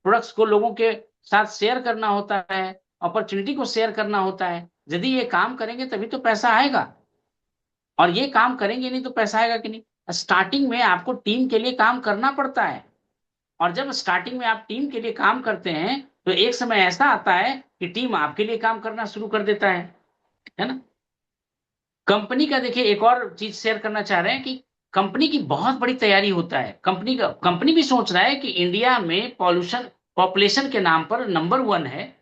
प्रोडक्ट्स को लोगों के साथ शेयर करना होता है, अपॉर्चुनिटी को शेयर करना होता है। यदि ये काम करेंगे तभी तो पैसा आएगा, और ये काम करेंगे नहीं तो पैसा आएगा कि नहीं। स्टार्टिंग में आपको टीम के लिए काम करना पड़ता है, और जब स्टार्टिंग में आप टीम के लिए काम करते हैं तो एक समय ऐसा आता है कि टीम आपके लिए काम करना शुरू कर देता है ना। कंपनी का देखिए एक और चीज शेयर करना चाह रहे हैं कि कंपनी की बहुत बड़ी तैयारी होता है। कंपनी भी सोच रहा है कि इंडिया में पॉल्यूशन पॉपुलेशन के नाम पर नंबर वन है।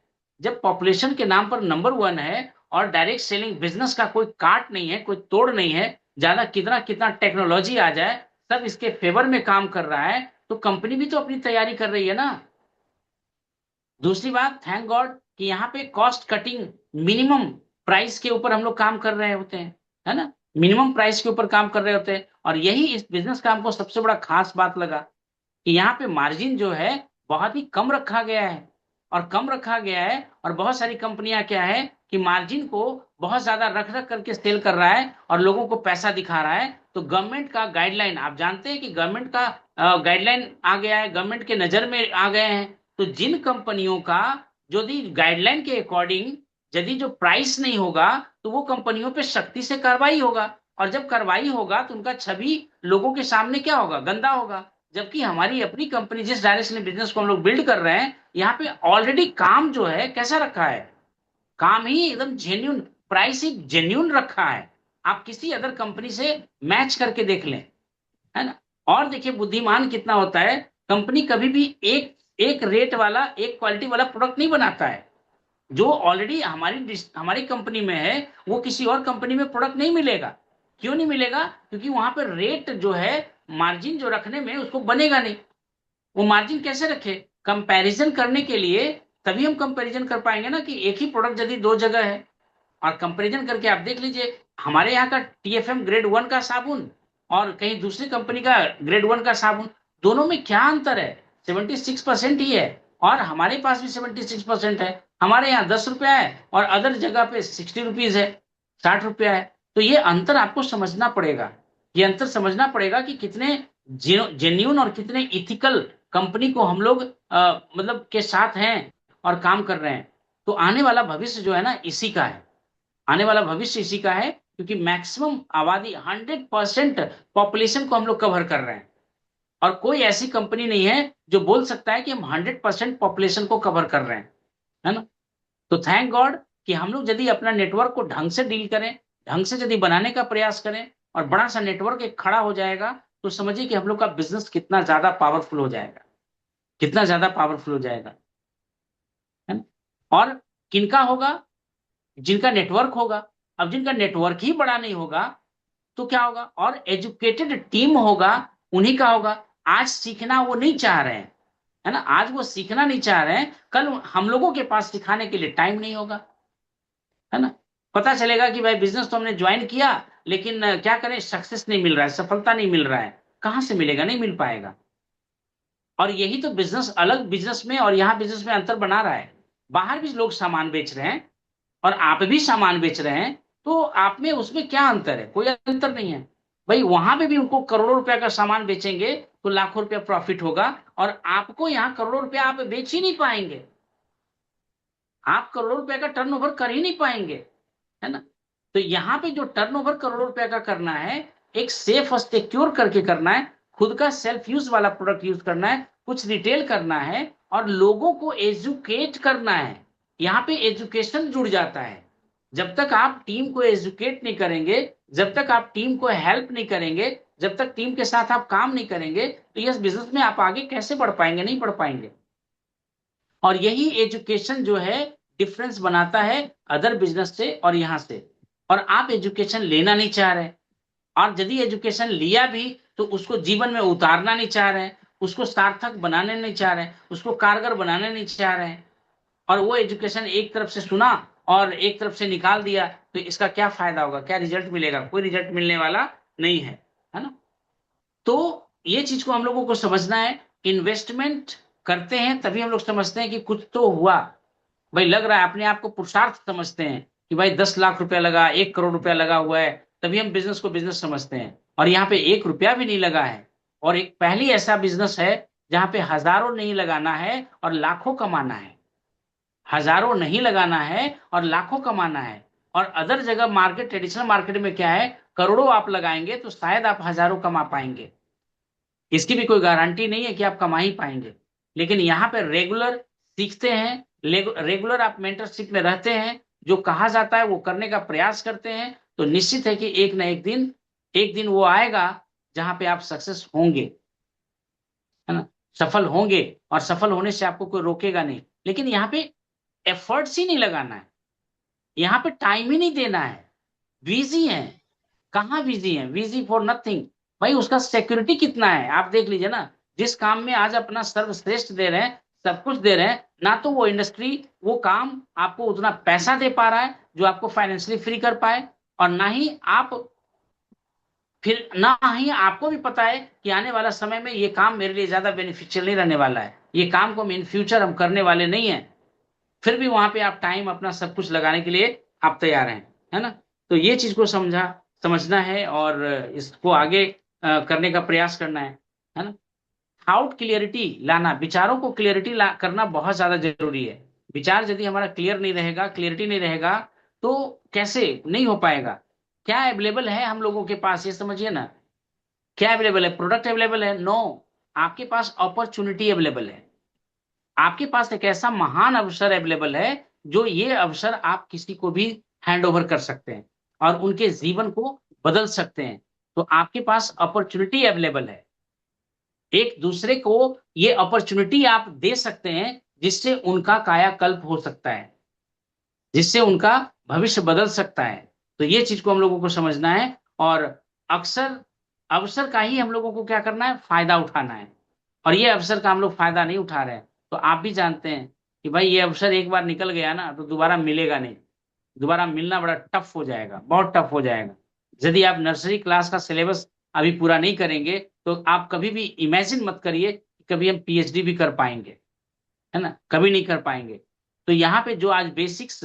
जब पॉपुलेशन के नाम पर नंबर वन है और डायरेक्ट सेलिंग बिजनेस का कोई काट नहीं है, कोई तोड़ नहीं है, ज्यादा कितना कितना टेक्नोलॉजी आ जाए सब इसके फेवर में काम कर रहा है, तो कंपनी भी तो अपनी तैयारी कर रही है ना। दूसरी बात, थैंक गॉड कि यहाँ पे कॉस्ट कटिंग, मिनिमम प्राइस के ऊपर हम लोग काम कर रहे होते हैं, है ना। मिनिमम प्राइस के ऊपर काम कर रहे होते हैं, और यही इस बिजनेस का हमको सबसे बड़ा खास बात लगा कि यहाँ पे मार्जिन जो है बहुत ही कम रखा गया है। और कम रखा गया है, और बहुत सारी कंपनियां क्या है कि मार्जिन को बहुत ज्यादा रख रख करके सेल कर रहा है और लोगों को पैसा दिखा रहा है। तो गवर्नमेंट का गाइडलाइन, आप जानते हैं कि गवर्नमेंट का गाइडलाइन आ गया है, गवर्नमेंट के नजर में आ गए हैं। तो जिन कंपनियों का यदि गाइडलाइन के अकॉर्डिंग यदि जो प्राइस नहीं होगा तो वो कंपनियों पे सख्ती से कार्रवाई होगा, और जब कार्रवाई होगा तो उनका छवि लोगों के सामने क्या होगा, गंदा होगा। जबकि हमारी अपनी कंपनी जिस डायरेक्शन बिजनेस को हम लोग बिल्ड कर रहे हैं, यहाँ पे ऑलरेडी काम जो है कैसा रखा है, काम ही एकदम जेन्यून, प्राइस ही जेन्यून रखा है। आप किसी अदर कंपनी से मैच करके देख लें, है ना। और देखिए बुद्धिमान कितना होता है, कंपनी कभी भी एक एक रेट वाला, एक क्वालिटी वाला प्रोडक्ट नहीं बनाता है। जो ऑलरेडी हमारी कंपनी में है वो किसी और कंपनी में प्रोडक्ट नहीं मिलेगा। क्यों नहीं मिलेगा? क्योंकि वहां पर रेट जो है, मार्जिन जो रखने में उसको बनेगा नहीं। वो मार्जिन कैसे रखे? कंपैरिजन करने के लिए, तभी हम कंपैरिजन कर पाएंगे ना कि एक ही प्रोडक्ट यदि दो जगह है, और कंपैरिजन करके आप देख लीजिए हमारे यहाँ का टीएफएम ग्रेड वन का साबुन और कहीं दूसरी कंपनी का ग्रेड वन का साबुन, दोनों में क्या अंतर है? 76% ही है, और हमारे पास भी 76% है। हमारे यहाँ 10 रुपया है और अदर जगह पे 60 रुपीज है, 60 रुपया है। तो ये अंतर आपको समझना पड़ेगा, ये अंतर समझना पड़ेगा कि कितने जेन्यून और कितने इथिकल कंपनी को हम लोग मतलब के साथ हैं और काम कर रहे हैं। तो आने वाला भविष्य जो है ना इसी का है, आने वाला भविष्य इसी का है, क्योंकि मैक्सिमम आबादी 100% पॉपुलेशन को हम लोग कवर कर रहे हैं, और कोई ऐसी कंपनी नहीं है जो बोल सकता है कि हम 100% पॉपुलेशन को कवर कर रहे हैं, है ना। तो थैंक गॉड कि हम लोग यदि अपना नेटवर्क को ढंग से डील करें, ढंग से यदि बनाने का प्रयास करें, और बड़ा सा नेटवर्क एक खड़ा हो जाएगा, तो समझिए कि हम लोग का बिजनेस कितना ज्यादा पावरफुल हो जाएगा, कितना ज्यादा पावरफुल हो जाएगा, है ना। और किनका होगा? जिनका नेटवर्क होगा। अब जिनका नेटवर्क ही बड़ा नहीं होगा तो क्या होगा? और एजुकेटेड टीम होगा, उन्हीं का होगा। आज सीखना वो नहीं चाह रहे हैं, है ना, आज वो सीखना नहीं चाह रहे हैं, कल हम लोगों के पास सिखाने के लिए टाइम नहीं होगा, है ना। पता चलेगा कि भाई बिजनेस तो हमने ज्वाइन किया, लेकिन क्या करें, सक्सेस नहीं मिल रहा है, सफलता नहीं मिल रहा है। कहाँ से मिलेगा? नहीं मिल पाएगा। और यही तो बिजनेस, अलग बिजनेस में और यहाँ बिजनेस में अंतर बना रहा है। बाहर भी लोग सामान बेच रहे हैं और आप भी सामान बेच रहे हैं, तो आप में उसमें क्या अंतर है? कोई अंतर नहीं है। भाई वहां पे भी उनको करोड़ों रुपया का सामान बेचेंगे तो लाखों रुपया प्रॉफिट होगा, और आपको यहाँ करोड़ों रुपया आप बेच ही नहीं पाएंगे, आप करोड़ों रुपया का टर्नओवर कर ही नहीं पाएंगे, है ना। तो यहाँ पे जो टर्नओवर करोड़ों रुपया का करना है, एक सेफ और सिक्योर करके करना है, खुद का सेल्फ यूज वाला प्रोडक्ट यूज करना है, कुछ रिटेल करना है, और लोगों को एजुकेट करना है। यहाँ पे एजुकेशन जुड़ जाता है। जब तक आप टीम को एजुकेट नहीं करेंगे, जब तक आप टीम को हेल्प नहीं करेंगे, जब तक टीम के साथ आप काम नहीं करेंगे, तो इस बिजनेस में आप आगे कैसे बढ़ पाएंगे? नहीं बढ़ पाएंगे। और यही एजुकेशन जो है डिफरेंस बनाता है अदर बिजनेस से और यहाँ से। और आप एजुकेशन लेना नहीं चाह रहे, और यदि एजुकेशन लिया भी तो उसको जीवन में उतारना नहीं चाह रहे हैं, उसको सार्थक बनाने नहीं चाह रहे हैं, उसको कारगर बनाने नहीं चाह रहे हैं। और वो एजुकेशन एक तरफ से सुना और एक तरफ से निकाल दिया, तो इसका क्या फायदा होगा? क्या रिजल्ट मिलेगा? कोई रिजल्ट मिलने वाला नहीं है ना। तो ये चीज को हम लोगों को समझना है। इन्वेस्टमेंट करते हैं तभी हम लोग समझते हैं कि कुछ तो हुआ। भाई लग रहा है, अपने आप को पुरुषार्थ समझते हैं कि भाई 10 लाख रुपया लगा, 1 करोड़ रुपया लगा हुआ है, तभी हम बिजनेस को बिजनेस समझते हैं। और यहाँ पे 1 रुपया भी नहीं लगा है, और एक पहली ऐसा बिजनेस है जहां पे हजारों नहीं लगाना है और लाखों कमाना है। हजारों नहीं लगाना है और लाखों कमाना है। और अदर जगह मार्केट, ट्रेडिशनल मार्केट में क्या है, करोड़ों आप लगाएंगे तो शायद आप हजारों कमा पाएंगे। इसकी भी कोई गारंटी नहीं है कि आप कमा ही पाएंगे। लेकिन यहाँ पे रेगुलर सीखते हैं, रेगुलर आप मेंटरशिप में रहते हैं, जो कहा जाता है वो करने का प्रयास करते हैं, तो निश्चित है कि एक दिन वो आएगा जहां पे आप सक्सेस होंगे, है ना, सफल होंगे। और सफल होने से आपको कोई रोकेगा नहीं। लेकिन यहाँ पे एफर्ट्स ही नहीं लगाना है, यहाँ पे टाइम ही नहीं देना है। बिजी है, कहाँ बिजी है, बिजी फॉर नथिंग। भाई उसका सिक्योरिटी कितना है आप देख लीजिए ना। जिस काम में आज अपना सर्वश्रेष्ठ दे रहे हैं, सब कुछ दे रहे हैं, ना तो वो इंडस्ट्री, वो काम आपको उतना पैसा दे पा रहा है जो आपको फाइनेंशियली फ्री कर पाए, और ना ही आप, फिर ना ही आपको भी पता है कि आने वाला समय में ये काम मेरे लिए ज्यादा बेनिफिशियल नहीं रहने वाला है, ये काम को हम इन फ्यूचर हम करने वाले नहीं है। फिर भी वहां पे आप टाइम अपना सब कुछ लगाने के लिए आप तैयार हैं, है ना। तो ये चीज को समझना है और इसको आगे करने का प्रयास करना है ना। आउट क्लियरिटी लाना, विचारों को क्लियरिटी करना बहुत ज्यादा जरूरी है। विचार यदि हमारा क्लियर नहीं रहेगा, क्लियरिटी नहीं रहेगा, तो कैसे नहीं हो पाएगा। क्या अवेलेबल है हम लोगों के पास, ये समझिए ना। क्या अवेलेबल है, प्रोडक्ट अवेलेबल है, नो। आपके पास अपॉर्चुनिटी अवेलेबल है। आपके पास एक ऐसा महान अवसर अवेलेबल है, जो ये अवसर आप किसी को भी हैंड ओवर कर सकते हैं और उनके जीवन को बदल सकते हैं। तो आपके पास अपॉर्चुनिटी अवेलेबल है, एक दूसरे को ये अपॉर्चुनिटी आप दे सकते हैं, जिससे उनका कायाकल्प हो सकता है, जिससे उनका भविष्य बदल सकता है। तो ये चीज को हम लोगों को समझना है। और अक्सर अवसर का ही हम लोगों को क्या करना है, फायदा उठाना है। और ये अवसर का हम लोग फायदा नहीं उठा रहे हैं, तो आप भी जानते हैं कि भाई ये अवसर एक बार निकल गया ना तो दोबारा मिलेगा नहीं। दोबारा मिलना बड़ा टफ हो जाएगा, बहुत टफ हो जाएगा। यदि आप नर्सरी क्लास का सिलेबस अभी पूरा नहीं करेंगे तो आप कभी भी इमेजिन मत करिए कि कभी हम पीएचडी भी कर पाएंगे, है ना, कभी नहीं कर पाएंगे। तो यहाँ पे जो आज बेसिक्स,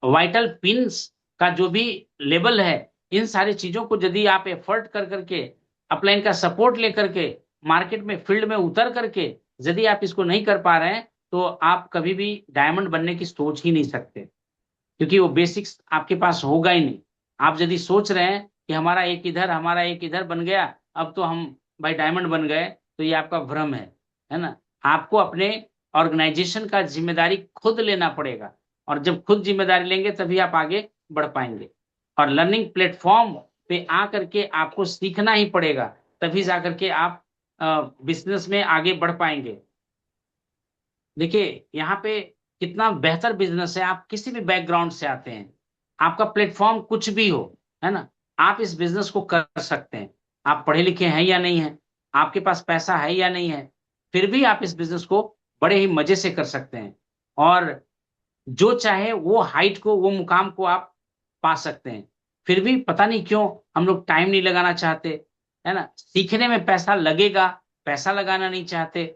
वाइटल पिंस का जो भी लेवल है, इन सारी चीजों को यदि आप एफर्ट कर करके, अपलाइन का सपोर्ट लेकर के, मार्केट में फील्ड में उतर करके यदि आप इसको नहीं कर पा रहे हैं, तो आप कभी भी डायमंड बनने की सोच ही नहीं सकते, क्योंकि वो बेसिक्स आपके पास होगा ही नहीं। आप यदि सोच रहे हैं कि हमारा एक इधर बन गया, अब तो हम भाई डायमंड बन गए, तो ये आपका भ्रम है ना। आपको अपने ऑर्गेनाइजेशन का जिम्मेदारी खुद लेना पड़ेगा, और जब खुद जिम्मेदारी लेंगे तभी आप आगे बढ़ पाएंगे। और लर्निंग प्लेटफॉर्म पे आकर के आपको सीखना ही पड़ेगा, तभी जाकर के आप बिजनेस में आगे बढ़ पाएंगे। देखिए यहाँ पे कितना बेहतर बिजनेस है, आप किसी भी बैकग्राउंड से आते हैं, आपका प्लेटफॉर्म कुछ भी हो, है ना, आप इस बिजनेस को कर सकते हैं। आप पढ़े लिखे हैं या नहीं है, आपके पास पैसा है या नहीं है, फिर भी आप इस बिजनेस को बड़े ही मजे से कर सकते हैं। और जो चाहे वो हाइट को, वो मुकाम को आप पा सकते हैं। फिर भी पता नहीं क्यों हम लोग टाइम नहीं लगाना चाहते, है ना। सीखने में पैसा लगेगा, पैसा लगाना नहीं चाहते।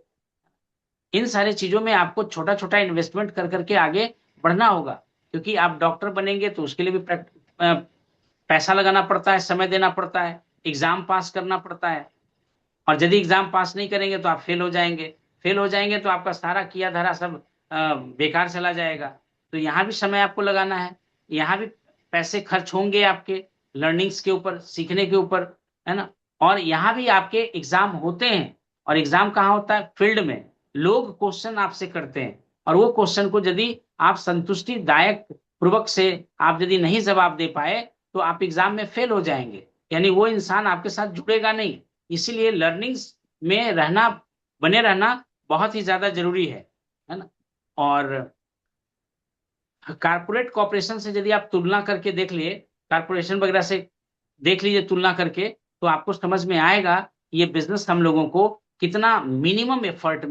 इन सारी चीजों में आपको छोटा छोटा इन्वेस्टमेंट कर करके आगे बढ़ना होगा, क्योंकि आप डॉक्टर बनेंगे तो उसके लिए भी पैसा लगाना पड़ता है, समय देना पड़ता है, एग्जाम पास करना पड़ता है। और यदि एग्जाम पास नहीं करेंगे तो आप फेल हो जाएंगे, फेल हो जाएंगे तो आपका सारा किया धरा सब बेकार चला जाएगा। तो यहाँ भी समय आपको लगाना है, यहाँ भी पैसे खर्च होंगे आपके लर्निंग्स के ऊपर, सीखने के ऊपर, है ना। और यहाँ भी आपके एग्जाम होते हैं, और एग्जाम कहाँ होता है, फील्ड में। लोग क्वेश्चन आपसे करते हैं, और वो क्वेश्चन को यदि आप संतुष्टिदायक पूर्वक से आप यदि नहीं जवाब दे पाए, तो आप एग्जाम में फेल हो जाएंगे, यानी वो इंसान आपके साथ जुड़ेगा नहीं। इसीलिए लर्निंग्स में रहना, बने रहना बहुत ही ज्यादा जरूरी है ना। और कारपोरेट कॉपरेशन से यदि आप तुलना करके देख लिए, कारपोरेशन वगैरह से देख लीजिए तुलना करके, तो आपको समझ में आएगा ये बिजनेस हम लोगों को कितना मिनिमम एफर्ट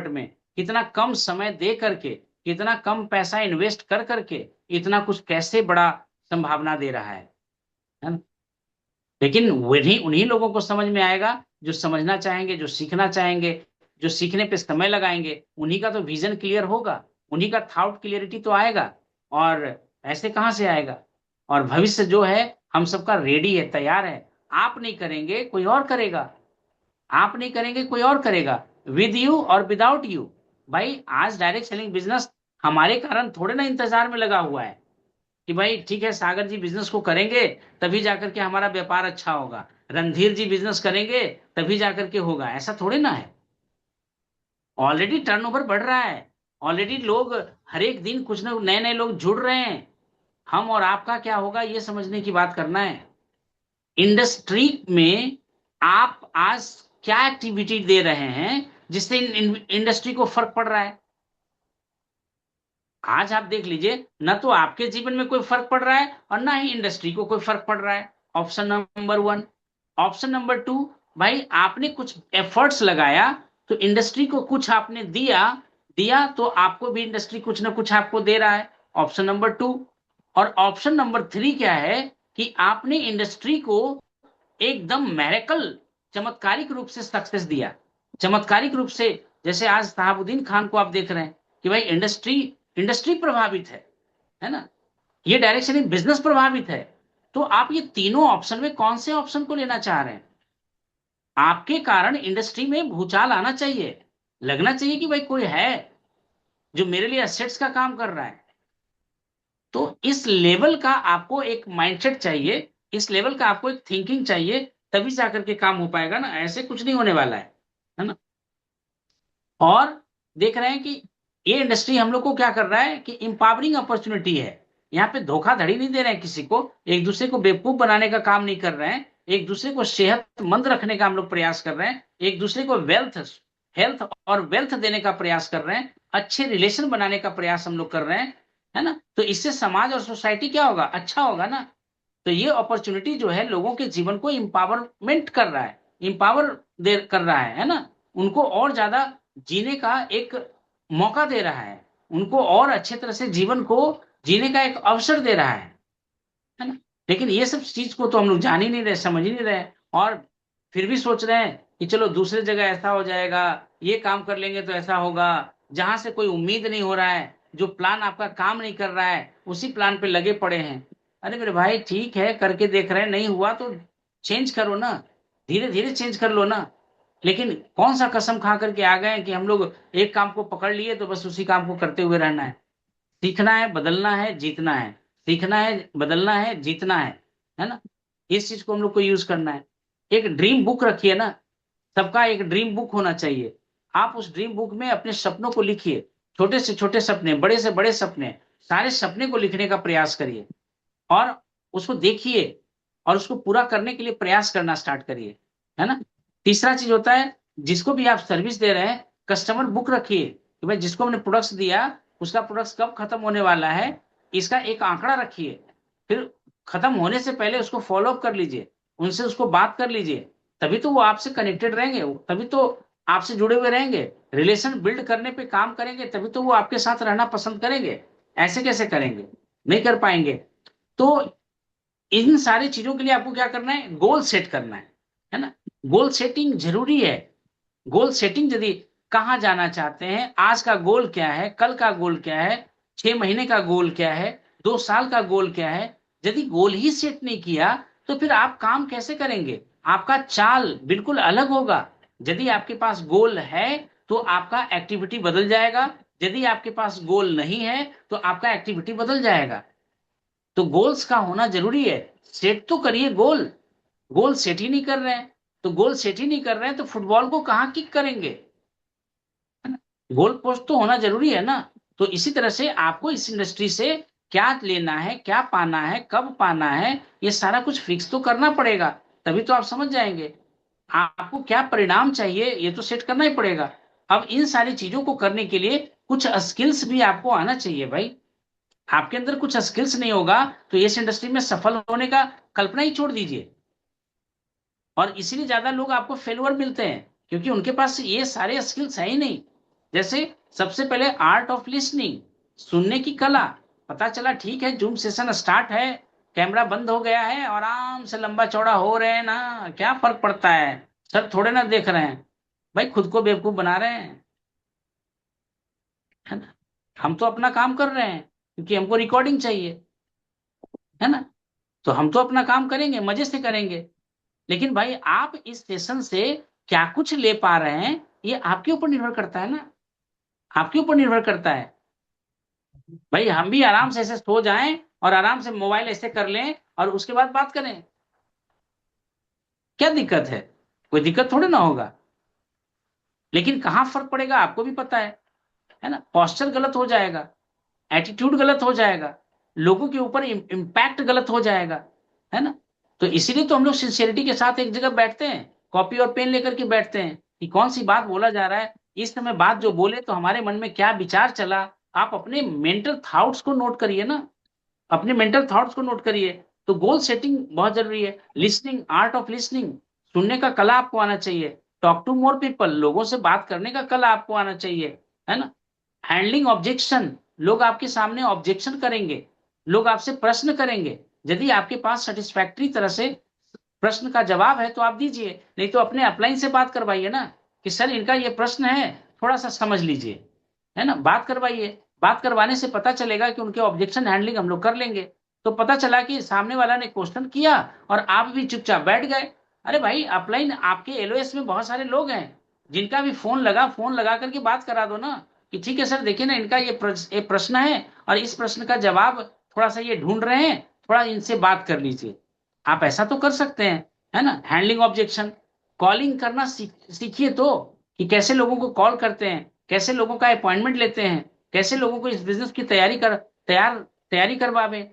में, कितना कम समय दे करके, कितना कम पैसा इन्वेस्ट कर करके इतना कुछ कैसे बड़ा संभावना दे रहा है ना? लेकिन वही उन्हीं लोगों को समझ में आएगा जो समझना चाहेंगे, जो सीखना चाहेंगे, जो सीखने पे समय लगाएंगे। उन्हीं का तो विजन क्लियर होगा, उन्हीं का थॉट क्लियरिटी तो आएगा। और ऐसे कहाँ से आएगा। और भविष्य जो है हम सबका रेडी है, तैयार है। आप नहीं करेंगे कोई और करेगा, आप नहीं करेंगे कोई और करेगा, विद यू और विदाउट यू। भाई आज डायरेक्ट सेलिंग बिजनेस हमारे कारण थोड़े ना इंतजार में लगा हुआ है कि भाई ठीक है सागर जी बिजनेस को करेंगे तभी जाकर के हमारा व्यापार अच्छा होगा, रणधीर जी बिजनेस करेंगे तभी जाकर के होगा, ऐसा थोड़े ना है। ऑलरेडी टर्नओवर बढ़ रहा है, ऑलरेडी लोग हर एक दिन कुछ ना नए नए लोग जुड़ रहे हैं। हम और आपका क्या होगा ये समझने की बात करना है। इंडस्ट्री में आप आज क्या एक्टिविटी दे रहे हैं जिससे इंडस्ट्री को फर्क पड़ रहा है। आज आप देख लीजिए, ना तो आपके जीवन में कोई फर्क पड़ रहा है और ना ही इंडस्ट्री को कोई फर्क पड़ रहा है। Option number one. Option number two, भाई आपने कुछ एफर्ट्स लगाया तो इंडस्ट्री को कुछ आपने दिया, दिया तो आपको भी इंडस्ट्री कुछ ना कुछ आपको दे रहा है। Option number two. और ऑप्शन नंबर थ्री क्या है कि आपने इंडस्ट्री को एकदम मैरेकल, चमत्कारिक रूप से सक्सेस दिया। चमत्कारिक रूप से, जैसे आज शहाबुद्दीन खान को आप देख रहे हैं कि भाई इंडस्ट्री इंडस्ट्री प्रभावित है ना, ये डायरेक्शन बिजनेस प्रभावित है। तो आप ये तीनों ऑप्शन में कौन से ऑप्शन को लेना चाह रहे हैं। आपके कारण इंडस्ट्री में भूचाल आना चाहिए, लगना चाहिए कि भाई कोई है जो मेरे लिए असेट्स का काम कर रहा है। तो इस लेवल का आपको एक माइंडसेट चाहिए, इस लेवल का आपको एक थिंकिंग चाहिए, तभी जाकर के काम हो पाएगा ना, ऐसे कुछ नहीं होने वाला है ना। और देख रहे हैं कि ये इंडस्ट्री हम लोग को क्या कर रहा है कि इंपावरिंग अपॉर्चुनिटी है। यहाँ पे धोखाधड़ी नहीं दे रहे हैं किसी को, एक दूसरे को बेवकूफ बनाने का काम नहीं कर रहे हैं, एक दूसरे को सेहतमंद रखने का हम लोग प्रयास कर रहे हैं, एक दूसरे को वेल्थ, हेल्थ और वेल्थ देने का प्रयास कर रहे हैं, अच्छे रिलेशन बनाने का प्रयास हम लोग कर रहे हैं, है ना। तो इससे समाज और सोसाइटी क्या होगा, अच्छा होगा ना। तो ये अपॉर्चुनिटी जो है लोगों के जीवन को इंपावरमेंट कर रहा है, इंपावर दे कर रहा है ना, उनको और ज्यादा जीने का एक मौका दे रहा है, उनको और अच्छे तरह से जीवन को जीने का एक अवसर दे रहा है ना। लेकिन ये सब चीज को तो हम लोग जान ही नहीं रहे, समझ ही नहीं रहे, और फिर भी सोच रहे हैं कि चलो दूसरे जगह ऐसा हो जाएगा, ये काम कर लेंगे तो ऐसा होगा, जहां से कोई उम्मीद नहीं हो रहा है, जो प्लान आपका काम नहीं कर रहा है उसी प्लान पे लगे पड़े हैं। अरे मेरे भाई ठीक है करके देख रहे हैं, नहीं हुआ तो चेंज करो ना, धीरे धीरे चेंज कर लो ना। लेकिन कौन सा कसम खा करके आ गए कि हम लोग एक काम को पकड़ लिए तो बस उसी काम को करते हुए रहना है। सीखना है, बदलना है, जीतना है, सीखना है, बदलना है, जीतना है ना। इस चीज को हम लोग को यूज करना है। एक ड्रीम बुक रखिए ना, सबका एक ड्रीम बुक होना चाहिए। आप उस ड्रीम बुक में अपने सपनों को लिखिए, छोटे से छोटे सपने, बड़े से बड़े सपने, सारे सपने को लिखने का प्रयास करिए और उसको देखिए और उसको पूरा करने के लिए प्रयास करना स्टार्ट करिए, है ना। तीसरा चीज होता है, जिसको भी आप सर्विस दे रहे हैं कस्टमर बुक रखिए कि भाई जिसको हमने प्रोडक्ट्स दिया उसका प्रोडक्ट्स कब खत्म होने वाला है, इसका एक आंकड़ा रखिए। फिर खत्म होने से पहले उसको फॉलो अप कर लीजिए, उनसे उसको बात कर लीजिए, तभी तो वो आपसे कनेक्टेड रहेंगे, तभी तो आपसे जुड़े हुए रहेंगे। रिलेशन बिल्ड करने पे काम करेंगे तभी तो वो आपके साथ रहना पसंद करेंगे, ऐसे कैसे करेंगे, नहीं कर पाएंगे। तो इन सारी चीजों के लिए आपको क्या करना है, गोल सेट करना है ना। गोल सेटिंग जरूरी है। गोल सेटिंग यदि, कहाँ जाना चाहते हैं, आज का गोल क्या है, कल का गोल क्या है, 6 महीने का गोल क्या है, 2 साल का गोल क्या है, यदि गोल ही सेट नहीं किया तो फिर आप काम कैसे करेंगे, आपका चाल बिल्कुल अलग होगा। यदि आपके पास गोल है तो आपका एक्टिविटी बदल जाएगा, यदि आपके पास गोल नहीं है तो आपका एक्टिविटी बदल जाएगा। तो गोल्स का होना जरूरी है। सेट तो करिए गोल, गोल सेट ही नहीं कर रहे हैं, तो गोल सेट ही नहीं कर रहे हैं तो फुटबॉल को कहाँ किक करेंगे, है ना। गोल पोस्ट तो होना जरूरी है ना। तो इसी तरह से आपको इस इंडस्ट्री से क्या लेना है, क्या पाना है, कब पाना है, ये सारा कुछ फिक्स तो करना पड़ेगा, तभी तो आप समझ जाएंगे। आपको क्या परिणाम चाहिए ये तो सेट करना ही पड़ेगा। अब इन सारी चीजों को करने के लिए कुछ स्किल्स भी आपको आना चाहिए भाई। आपके अंदर कुछ स्किल्स नहीं होगा तो इस इंडस्ट्री में सफल होने का कल्पना ही छोड़ दीजिए। और इसीलिए ज्यादा लोग आपको फेलुअर मिलते हैं क्योंकि उनके पास ये सारे स्किल्स है ही नहीं। जैसे सबसे पहले आर्ट ऑफ लिसनिंग, सुनने की कला। पता चला ठीक है जूम सेशन स्टार्ट है, कैमरा बंद हो गया है और आराम से लंबा चौड़ा हो रहे हैं ना, क्या फर्क पड़ता है, सर थोड़े ना देख रहे हैं। भाई खुद को बेवकूफ बना रहे हैं, है ना। हम तो अपना काम कर रहे हैं क्योंकि हमको रिकॉर्डिंग चाहिए, है ना। तो हम तो अपना काम करेंगे, मजे से करेंगे, लेकिन भाई आप इस सेशन से क्या कुछ ले पा रहे हैं, ये आपके ऊपर निर्भर करता है ना, आपके ऊपर निर्भर करता है। भाई हम भी आराम से ऐसे सो जाएं और आराम से मोबाइल ऐसे कर लें और उसके बाद बात करें, क्या दिक्कत है? कोई दिक्कत थोड़ी ना होगा। लेकिन कहाँ फर्क पड़ेगा आपको भी पता है ना? पोस्चर गलत हो जाएगा, एटीट्यूड गलत हो जाएगा, लोगों के ऊपर इम्पैक्ट गलत हो जाएगा, है ना? तो इसीलिए तो हम लोग सिंसियरिटी के साथ एक जगह बैठते हैं, कॉपी और पेन लेकर के बैठते हैं कि कौन सी बात बोला जा रहा है, इस समय बात जो बोले तो हमारे मन में क्या विचार चला। आप अपने मेंटल थॉट्स को नोट करिए ना, अपने मेंटल थॉट्स को नोट करिए। तो गोल सेटिंग बहुत जरूरी है। लिसनिंग, आर्ट ऑफ लिसनिंग, सुनने का कला आपको आना चाहिए। टॉक टू मोर पीपल, लोगों से बात करने का कला आपको आना चाहिए, है ना? हैंडलिंग ऑब्जेक्शन, लोग आपके सामने ऑब्जेक्शन करेंगे, लोग आपसे प्रश्न करेंगे, यदि आपके पास सेटिस्फैक्टरी तरह से प्रश्न का जवाब है तो आप दीजिए, नहीं तो अपने अपलाइन से बात करवाइए ना कि सर इनका ये प्रश्न है, थोड़ा सा समझ लीजिए, है ना? बात करवाइए। बात करवाने से पता चलेगा कि उनके ऑब्जेक्शन हैंडलिंग हम लोग कर लेंगे। तो पता चला कि सामने वाला ने क्वेश्चन किया और आप भी चुपचाप बैठ गए। अरे भाई अपलाइन आपके एलओएस में बहुत सारे लोग हैं, जिनका भी फोन लगा, फोन लगा करके बात करा दो ना कि ठीक है सर देखिए ना इनका ये प्रश्न है और इस प्रश्न का जवाब थोड़ा सा ये ढूंढ रहे हैं, थोड़ा इनसे बात कर लीजिए। आप ऐसा तो कर सकते हैं, है ना? Handling objection. कॉलिंग करना सीखिए तो कि कैसे लोगों को कॉल करते हैं, कैसे लोगों का अपॉइंटमेंट लेते हैं, कैसे लोगों को इस बिजनेस की तैयारी करवावे,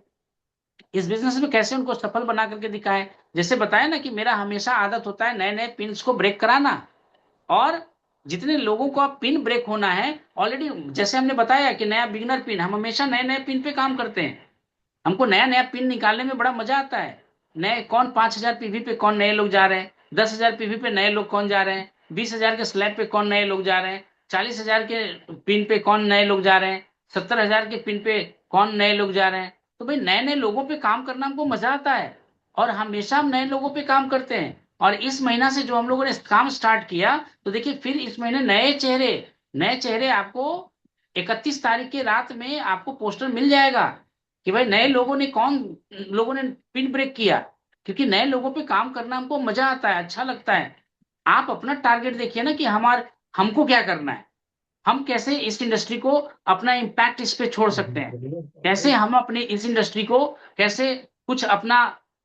इस बिजनेस में कैसे उनको सफल बना करके दिखाएं। जैसे बताया ना कि मेरा हमेशा आदत होता है नए नए पिन्स को ब्रेक कराना, और जितने लोगों को अब पिन ब्रेक होना है ऑलरेडी, जैसे हमने बताया कि नया बिगनर पिन, हम हमेशा नए नए पिन पे काम करते हैं। हमको नया नया पिन निकालने में बड़ा मजा आता है। नए कौन 5,000 पीवी पे कौन नए लोग जा रहे हैं, 10,000 पीवी पे नए लोग कौन जा रहे हैं, 20,000 के स्लैब पे कौन नए लोग जा रहे हैं, 40,000 के पिन पे कौन नए लोग जा रहे हैं, 70,000 के पिन पे कौन नए लोग जा रहे हैं। तो भाई नए नए लोगों पे काम करना हमको मजा आता है, और हमेशा हम नए लोगों पे काम करते हैं। और इस महीना से जो हम लोगों ने काम स्टार्ट किया, तो देखिए फिर इस महीने नए चेहरे आपको 31 तारीख की रात में आपको पोस्टर मिल जाएगा कि भाई नए लोगों ने पिन ब्रेक किया। क्योंकि नए लोगों पे काम करना हमको मजा आता है, अच्छा लगता है। आप अपना टारगेट देखिए ना कि हमको क्या करना है, हम कैसे इस इंडस्ट्री को अपना इम्पैक्ट इस पे छोड़ सकते हैं, कैसे हम अपने इस इंडस्ट्री को कैसे कुछ अपना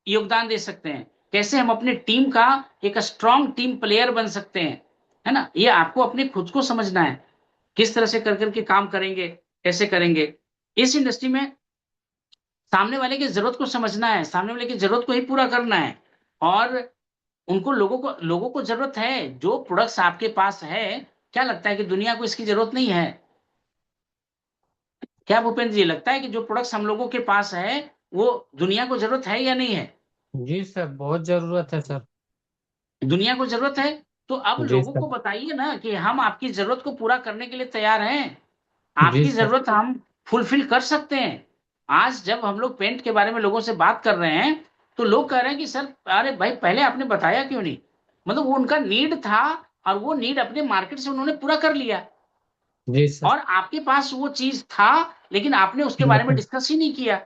योगदान दे सकते हैं, कैसे हम अपनी टीम का एक स्ट्रांग टीम प्लेयर बन सकते हैं, है ना? ये आपको अपने खुद को समझना है, किस तरह से कर करके काम करेंगे, कैसे करेंगे। इस इंडस्ट्री में सामने वाले की जरूरत को समझना है, सामने वाले की जरूरत को ही पूरा करना है। और उनको लोगों को जरूरत है, जो प्रोडक्ट्स आपके पास है, क्या लगता है कि दुनिया को इसकी जरूरत नहीं है? क्या भूपेंद्र जी लगता है कि जो प्रोडक्ट्स हम लोगों के पास है वो दुनिया को जरूरत है या नहीं है? जी सर, बहुत जरूरत है सर। दुनिया को जरूरत है। तो अब जी लोगों सर। को बताइए ना कि हम आपकी जरूरत को पूरा करने के लिए तैयार हैं, जी आपकी सर। जरूरत हम फुलफिल कर सकते हैं। आज जब हम लोग पेंट के बारे में लोगों से बात कर रहे हैं, तो लोग कह रहे हैं कि सर अरे भाई पहले आपने बताया क्यों नहीं? मतलब वो उनका नीड था, और वो नीड अपने मार्केट से उन्होंने पूरा कर लिया, जी सर। और आपके पास वो चीज था, लेकिन आपने उसके बारे में डिस्कस ही नहीं किया।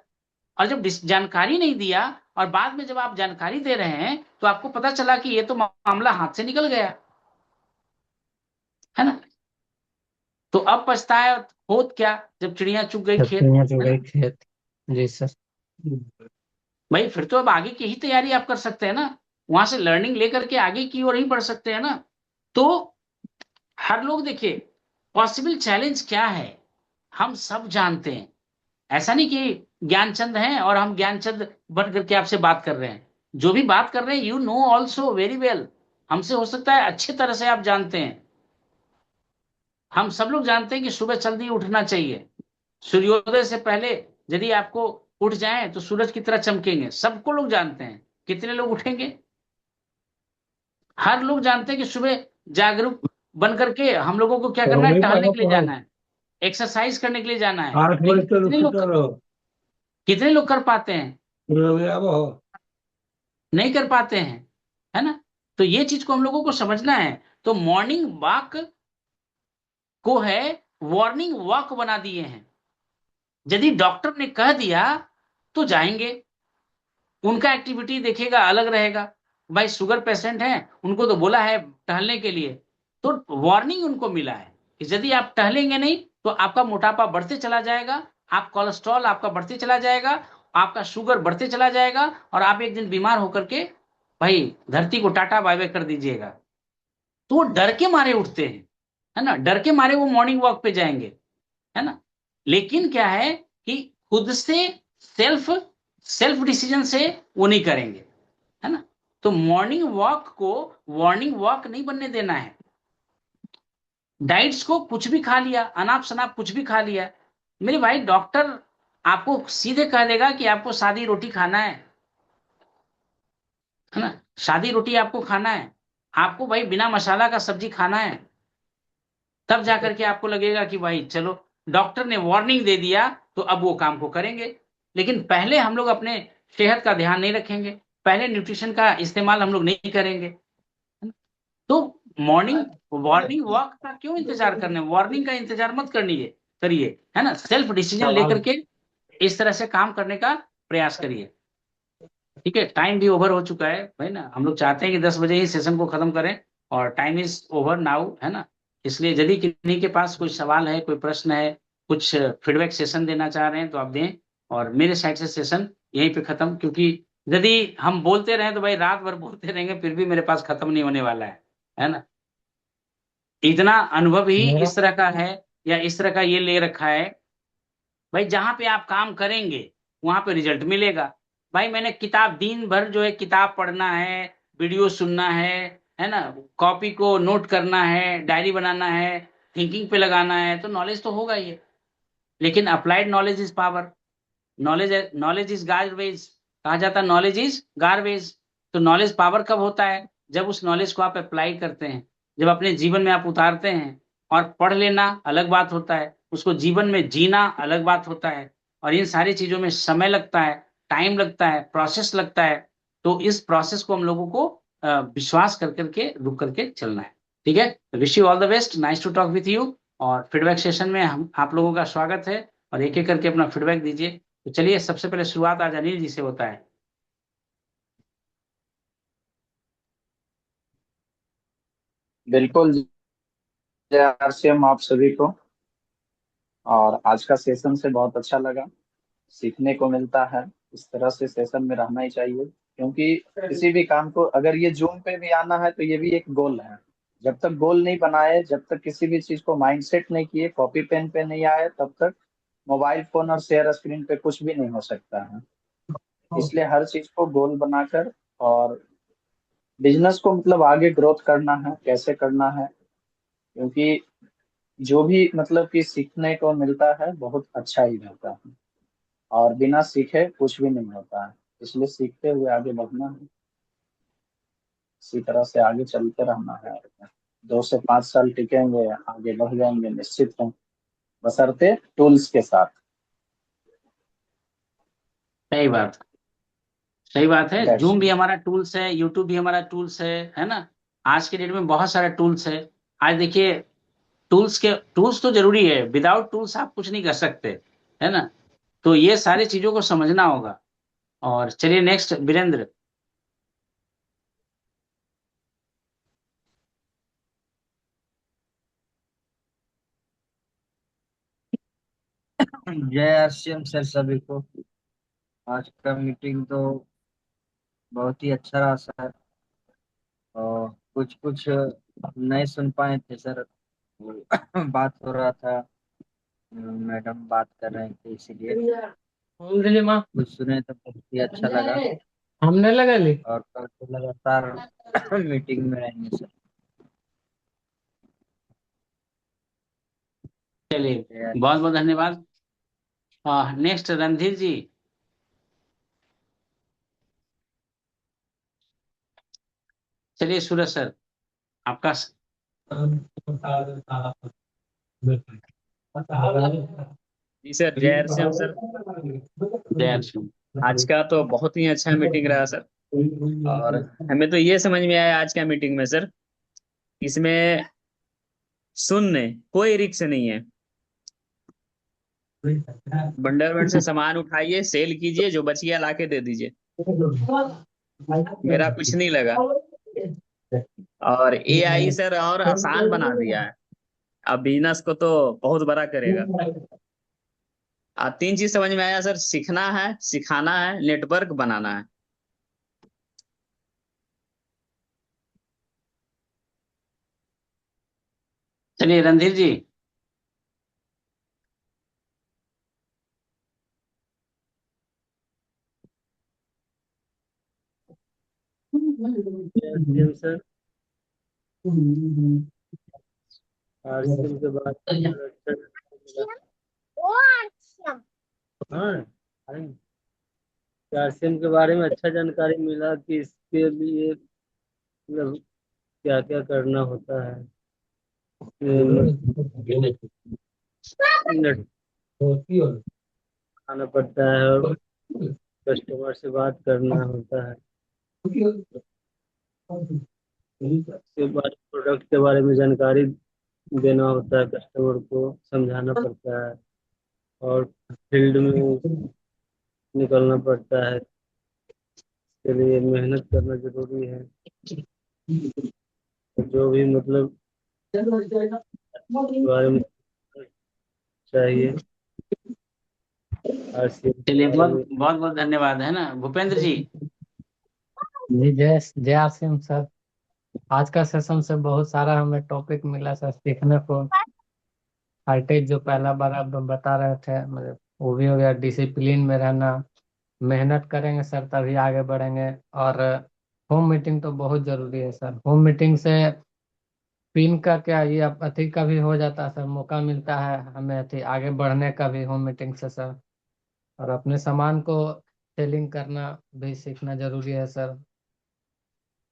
और जब जानकारी नहीं दिया, और बाद में जब आप जानकारी दे रहे हैं, तो आपको पता चला कि ये तो मामला हाथ से निकल गया, है ना? तो अब पछताए होत क्या, जब चिड़िया चुग गई खेत, छतरियाँ चुग है गई ना? खेत। जी सर। भाई फिर तो अब आगे की ही तैयारी आप कर सकते हैं ना, वहां से लर्निंग लेकर के आगे की ओर ही बढ़ सकते हैं ना। तो हर लोग देखिए, पॉसिबल चैलेंज क्या है हम सब जानते हैं। ऐसा नहीं कि ज्ञानचंद हैं और हम ज्ञानचंद बन करके आपसे बात कर रहे हैं। जो भी बात कर रहे हैं you know also very well, हमसे हो सकता है अच्छी तरह से आप जानते हैं। हम सब लोग जानते हैं कि सुबह जल्दी उठना चाहिए, सूर्योदय से पहले यदि आपको उठ जाएं तो सूरज की तरह चमकेंगे, सबको लोग जानते हैं। कितने लोग उठेंगे? हर लोग जानते हैं कि सुबह जागरूक बन करके हम लोगों को क्या पढ़ो करना है, नहीं, टहलने पढ़ो के लिए पढ़ो। जाना है, एक्सरसाइज करने के लिए जाना है। 8 बजे लेकिन तो उठ करो। कितने लोग कर पाते हैं? अब हो। नहीं कर पाते हैं, है ना? तो ये चीज को हम लोगों को समझना है। तो मॉर्निंग वॉक को है वार्निंग वॉक बना दिए हैं। यदि डॉक्टर ने कह दिया तो जाएंगे, उनका एक्टिविटी देखेगा अलग रहेगा। भाई शुगर पेशेंट हैं, उनको तो बोला है टहलने के लिए, तो वार्निंग उनको मिला है कि यदि आप टहलेंगे नहीं तो आपका मोटापा बढ़ते चला जाएगा, आप कोलेस्ट्रॉल आपका बढ़ते चला जाएगा, आपका शुगर बढ़ते चला जाएगा, और आप एक दिन बीमार होकर के भाई धरती को टाटा बाय बाय कर दीजिएगा। तो वो डर के मारे उठते हैं, है ना, डर के मारे वो मॉर्निंग वॉक पे जाएंगे, है ना। लेकिन क्या है कि खुद से सेल्फ सेल्फ डिसीजन से वो नहीं करेंगे, है ना। तो मॉर्निंग वॉक को मॉर्निंग वॉक नहीं बनने देना है। डाइट्स को कुछ भी खा लिया, अनाप शनाप कुछ भी खा लिया, मेरे भाई डॉक्टर आपको सीधे कह देगा कि आपको सादी रोटी खाना है ना, सादी रोटी आपको खाना है, आपको भाई बिना मसाला का सब्जी खाना है, तब जाकर के आपको लगेगा कि भाई चलो डॉक्टर ने वार्निंग दे दिया तो अब वो काम को करेंगे। लेकिन पहले हम लोग अपने सेहत का ध्यान नहीं रखेंगे, पहले न्यूट्रिशन का इस्तेमाल हम लोग नहीं करेंगे, है ना? तो मॉर्निंग मॉर्निंग वॉक का क्यों इंतजार करने, वार्निंग का इंतजार मत करिए, करिए, है ना, सेल्फ डिसीजन लेकर के इस तरह से काम करने का प्रयास करिए। ठीक है, टाइम भी ओवर हो चुका है भाई ना, हम लोग चाहते हैं कि 10 बजे ही सेशन को खत्म करें, और टाइम इज ओवर नाउ, है ना। इसलिए यदि किन्हीं के पास कोई सवाल है, कोई प्रश्न है, कुछ फीडबैक सेशन देना चाह रहे हैं तो आप दें, और मेरे साइड से सेशन यहीं पे खत्म, क्योंकि यदि हम बोलते रहें तो भाई रात भर बोलते रहेंगे फिर भी मेरे पास खत्म नहीं होने वाला है ना। इतना अनुभव ही मेरा इस तरह का है, या इस तरह का ये ले रखा है, भाई जहां पे आप काम करेंगे वहां पे रिजल्ट मिलेगा। भाई मैंने किताब दिन भर जो है किताब पढ़ना है, वीडियो सुनना है ना, कॉपी को नोट करना है, डायरी बनाना है, थिंकिंग पे लगाना है, तो नॉलेज तो होगा ही है। लेकिन applied knowledge is power, knowledge knowledge is garbage, कहा जाता है नॉलेज इज गार्बेज। तो नॉलेज पावर कब होता है, जब उस नॉलेज को आप अप्लाई करते हैं, जब अपने जीवन में आप उतारते हैं। और पढ़ लेना अलग बात होता है, उसको जीवन में जीना अलग बात होता है, और इन सारी चीजों में समय लगता है, टाइम लगता है, प्रोसेस लगता है। तो इस प्रोसेस को हम लोगों को विश्वास कर करके रुक करके चलना है। ठीक है, wish you all the best, nice to talk with you. और फीडबैक सेशन में हम आप लोगों का स्वागत है, और एक एक करके अपना फीडबैक दीजिए। तो चलिए, सबसे पहले शुरुआत आज अनिल जी से होता है। बिल्कुल। जय आरसीएम आप सभी को। और आज का सेशन से बहुत अच्छा लगा, सीखने को मिलता है। इस तरह से सेशन में रहना ही चाहिए, क्योंकि किसी भी काम को अगर ये जूम पे भी आना है तो ये भी एक गोल है। जब तक गोल नहीं बनाए, जब तक किसी भी चीज को माइंड सेट नहीं किए, कॉपी पेन पे नहीं आए, तब तक मोबाइल फोन और शेयर स्क्रीन पे कुछ भी नहीं हो सकता है। इसलिए हर चीज को गोल बनाकर और बिजनेस को मतलब आगे ग्रोथ करना है, कैसे करना है। क्योंकि जो भी मतलब कि सीखने को मिलता है बहुत अच्छा ही रहता है, और बिना सीखे कुछ भी नहीं होता है। इसलिए सीखते हुए आगे बढ़ना है, इसी तरह से आगे चलते रहना है। 2 से 5 साल टिकेंगे, आगे बढ़ जाएंगे निश्चित है, बशर्ते टूल्स के साथ। सही बात, सही बात है। दैट्स जूम भी हमारा टूल्स है, यूट्यूब भी हमारा टूल्स है ना। आज के डेट में बहुत सारे टूल्स है। आज देखिए, टूल्स तो जरूरी है, विदाउट टूल्स आप कुछ नहीं कर सकते, है ना। तो ये सारी चीजों को समझना होगा। और चलिए नेक्स्ट, वीरेंद्र। जय आरसीएम सर सभी को। आज का मीटिंग तो बहुत ही अच्छा रहा सर। और कुछ कुछ नहीं सुन पाए थे सर, बात हो रहा था, मैडम बात कर रहे थे, इसीलिए बोल दिली माँ कुछ सुने तो बहुत ही अच्छा लगा। हमने लगा ली। और कल तो लगातार मीटिंग में रहेंगे सर। चलिए, जय बहुत बहुत धन्यवाद। हाँ, नेक्स्ट रणधीर जी। चलिए सूरज सर, आपका जी सर, जय श्याम सर। जय श्री। आज का तो बहुत ही अच्छा मीटिंग रहा सर। और हमें तो ये समझ में आया आज का मीटिंग में सर, इसमें शून्य कोई रिक्स नहीं है। बंडलमेंट से सामान उठाइए, सेल कीजिए, जो बच गया लाके दे दीजिए। मेरा कुछ नहीं लगा। और एआई सर और आसान बना दिया है। अब बिजनेस को तो बहुत बड़ा करेगा। 3 चीज समझ में आया सर, सीखना है, सिखाना है, नेटवर्क बनाना है। चलिए रणधीर जी। आरसीएम सर, आरसीएम के बाद अच्छा मिला। हाँ, आरसीएम के बारे में अच्छा जानकारी मिला कि इसके लिए मतलब क्या क्या करना होता है। नेट आना पड़ता है और कस्टमर से बात करना होता है। उसके बाद प्रोडक्ट के बारे में जानकारी देना होता है, कस्टमर को समझाना पड़ता है और फील्ड में निकलना पड़ता है। इसके लिए मेहनत करना जरूरी है। जो भी मतलब इसके बारे में चाहिए, आरसीएम के चलिए, बारे बहुत में। बहुत बहुत धन्यवाद, है ना भूपेंद्र जी। जी, जय जय आसिम सर। आज का सेशन से बहुत सारा हमें टॉपिक मिला सर सीखने को। हाईटेक जो पहला बार आप बता रहे थे, मतलब वो भी हो गया। डिसिप्लिन में रहना, मेहनत करेंगे सर तभी आगे बढ़ेंगे। और होम मीटिंग तो बहुत जरूरी है सर। होम मीटिंग से पिन का क्या, ये अति का भी हो जाता है सर, मौका मिलता है हमें अति आगे बढ़ने का भी होम मीटिंग से सर। और अपने सामान को सेलिंग करना भी सीखना जरूरी है सर।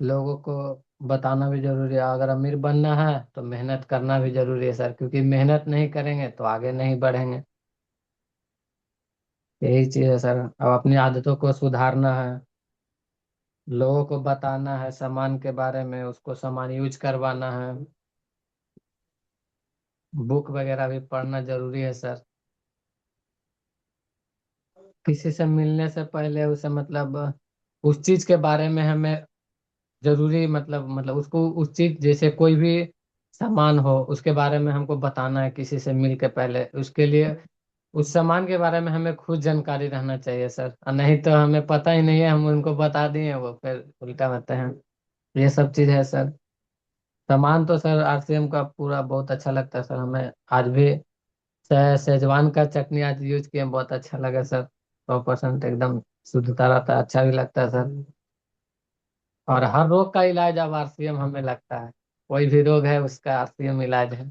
लोगों को बताना भी जरूरी है। अगर अमीर बनना है तो मेहनत करना भी जरूरी है सर, क्योंकि मेहनत नहीं करेंगे तो आगे नहीं बढ़ेंगे। यही चीज़ है सर। अब अपनी आदतों को सुधारना है, लोगों को बताना है सामान के बारे में, उसको सामान यूज करवाना है। बुक वगैरह भी पढ़ना जरूरी है सर। किसी से मिलने से पहले उसे मतलब उस चीज के बारे में हमें जरूरी मतलब उसको उस चीज, जैसे कोई भी सामान हो उसके बारे में हमको बताना है किसी से मिल के पहले। उसके लिए उस सामान के बारे में हमें खुद जानकारी रहना चाहिए सर। और नहीं तो हमें पता ही नहीं है, हम उनको बता दिए वो फिर उल्टा होते हैं। ये सब चीज है सर। सामान तो सर आरसीएम का पूरा बहुत अच्छा लगता है सर हमें। आज भी शेजवान का चटनी आज यूज किए, बहुत अच्छा लगा सर। 100% एकदम शुद्धता रहता है, अच्छा भी लगता है सर। और हर रोग का इलाज अब आरसीएम हमें लगता है। कोई भी रोग है उसका आरसीएम इलाज है।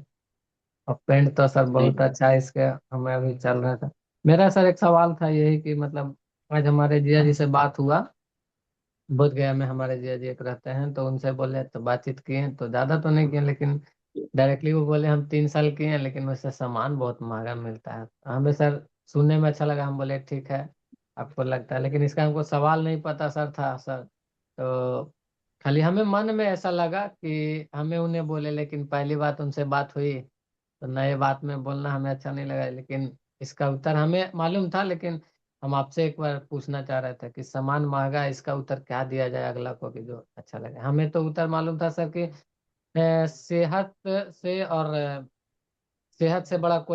और पेंट तो सर जी बहुत अच्छा है इसके। हमें अभी चल रहा था। मेरा सर एक सवाल था यही कि मतलब आज हमारे जिया जी से बात हुआ। बोध गया में हमारे जिया जी एक रहते हैं, तो उनसे बोले तो बातचीत किए, तो ज़्यादा तो नहीं किए लेकिन डायरेक्टली वो बोले हम 3 साल किए हैं लेकिन उससे सामान बहुत महंगा मिलता है। हमें सर सुनने में अच्छा लगा, हम बोले ठीक है आपको लगता है, लेकिन इसका हमको सवाल नहीं पता सर था सर। तो खाली हमें मन में ऐसा लगा कि हमें उन्हें बोले, लेकिन पहली बात उनसे बात हुई तो नए बात में बोलना हमें अच्छा नहीं लगा। लेकिन इसका उत्तर हमें मालूम था, लेकिन हम आपसे एक बार पूछना चाह रहे थे कि सामान महंगा है, इसका उत्तर क्या दिया जाए अगला को कि जो अच्छा लगे। हमें तो उत्तर मालूम था सर कि सेहत से और सेहत से बड़ा कोई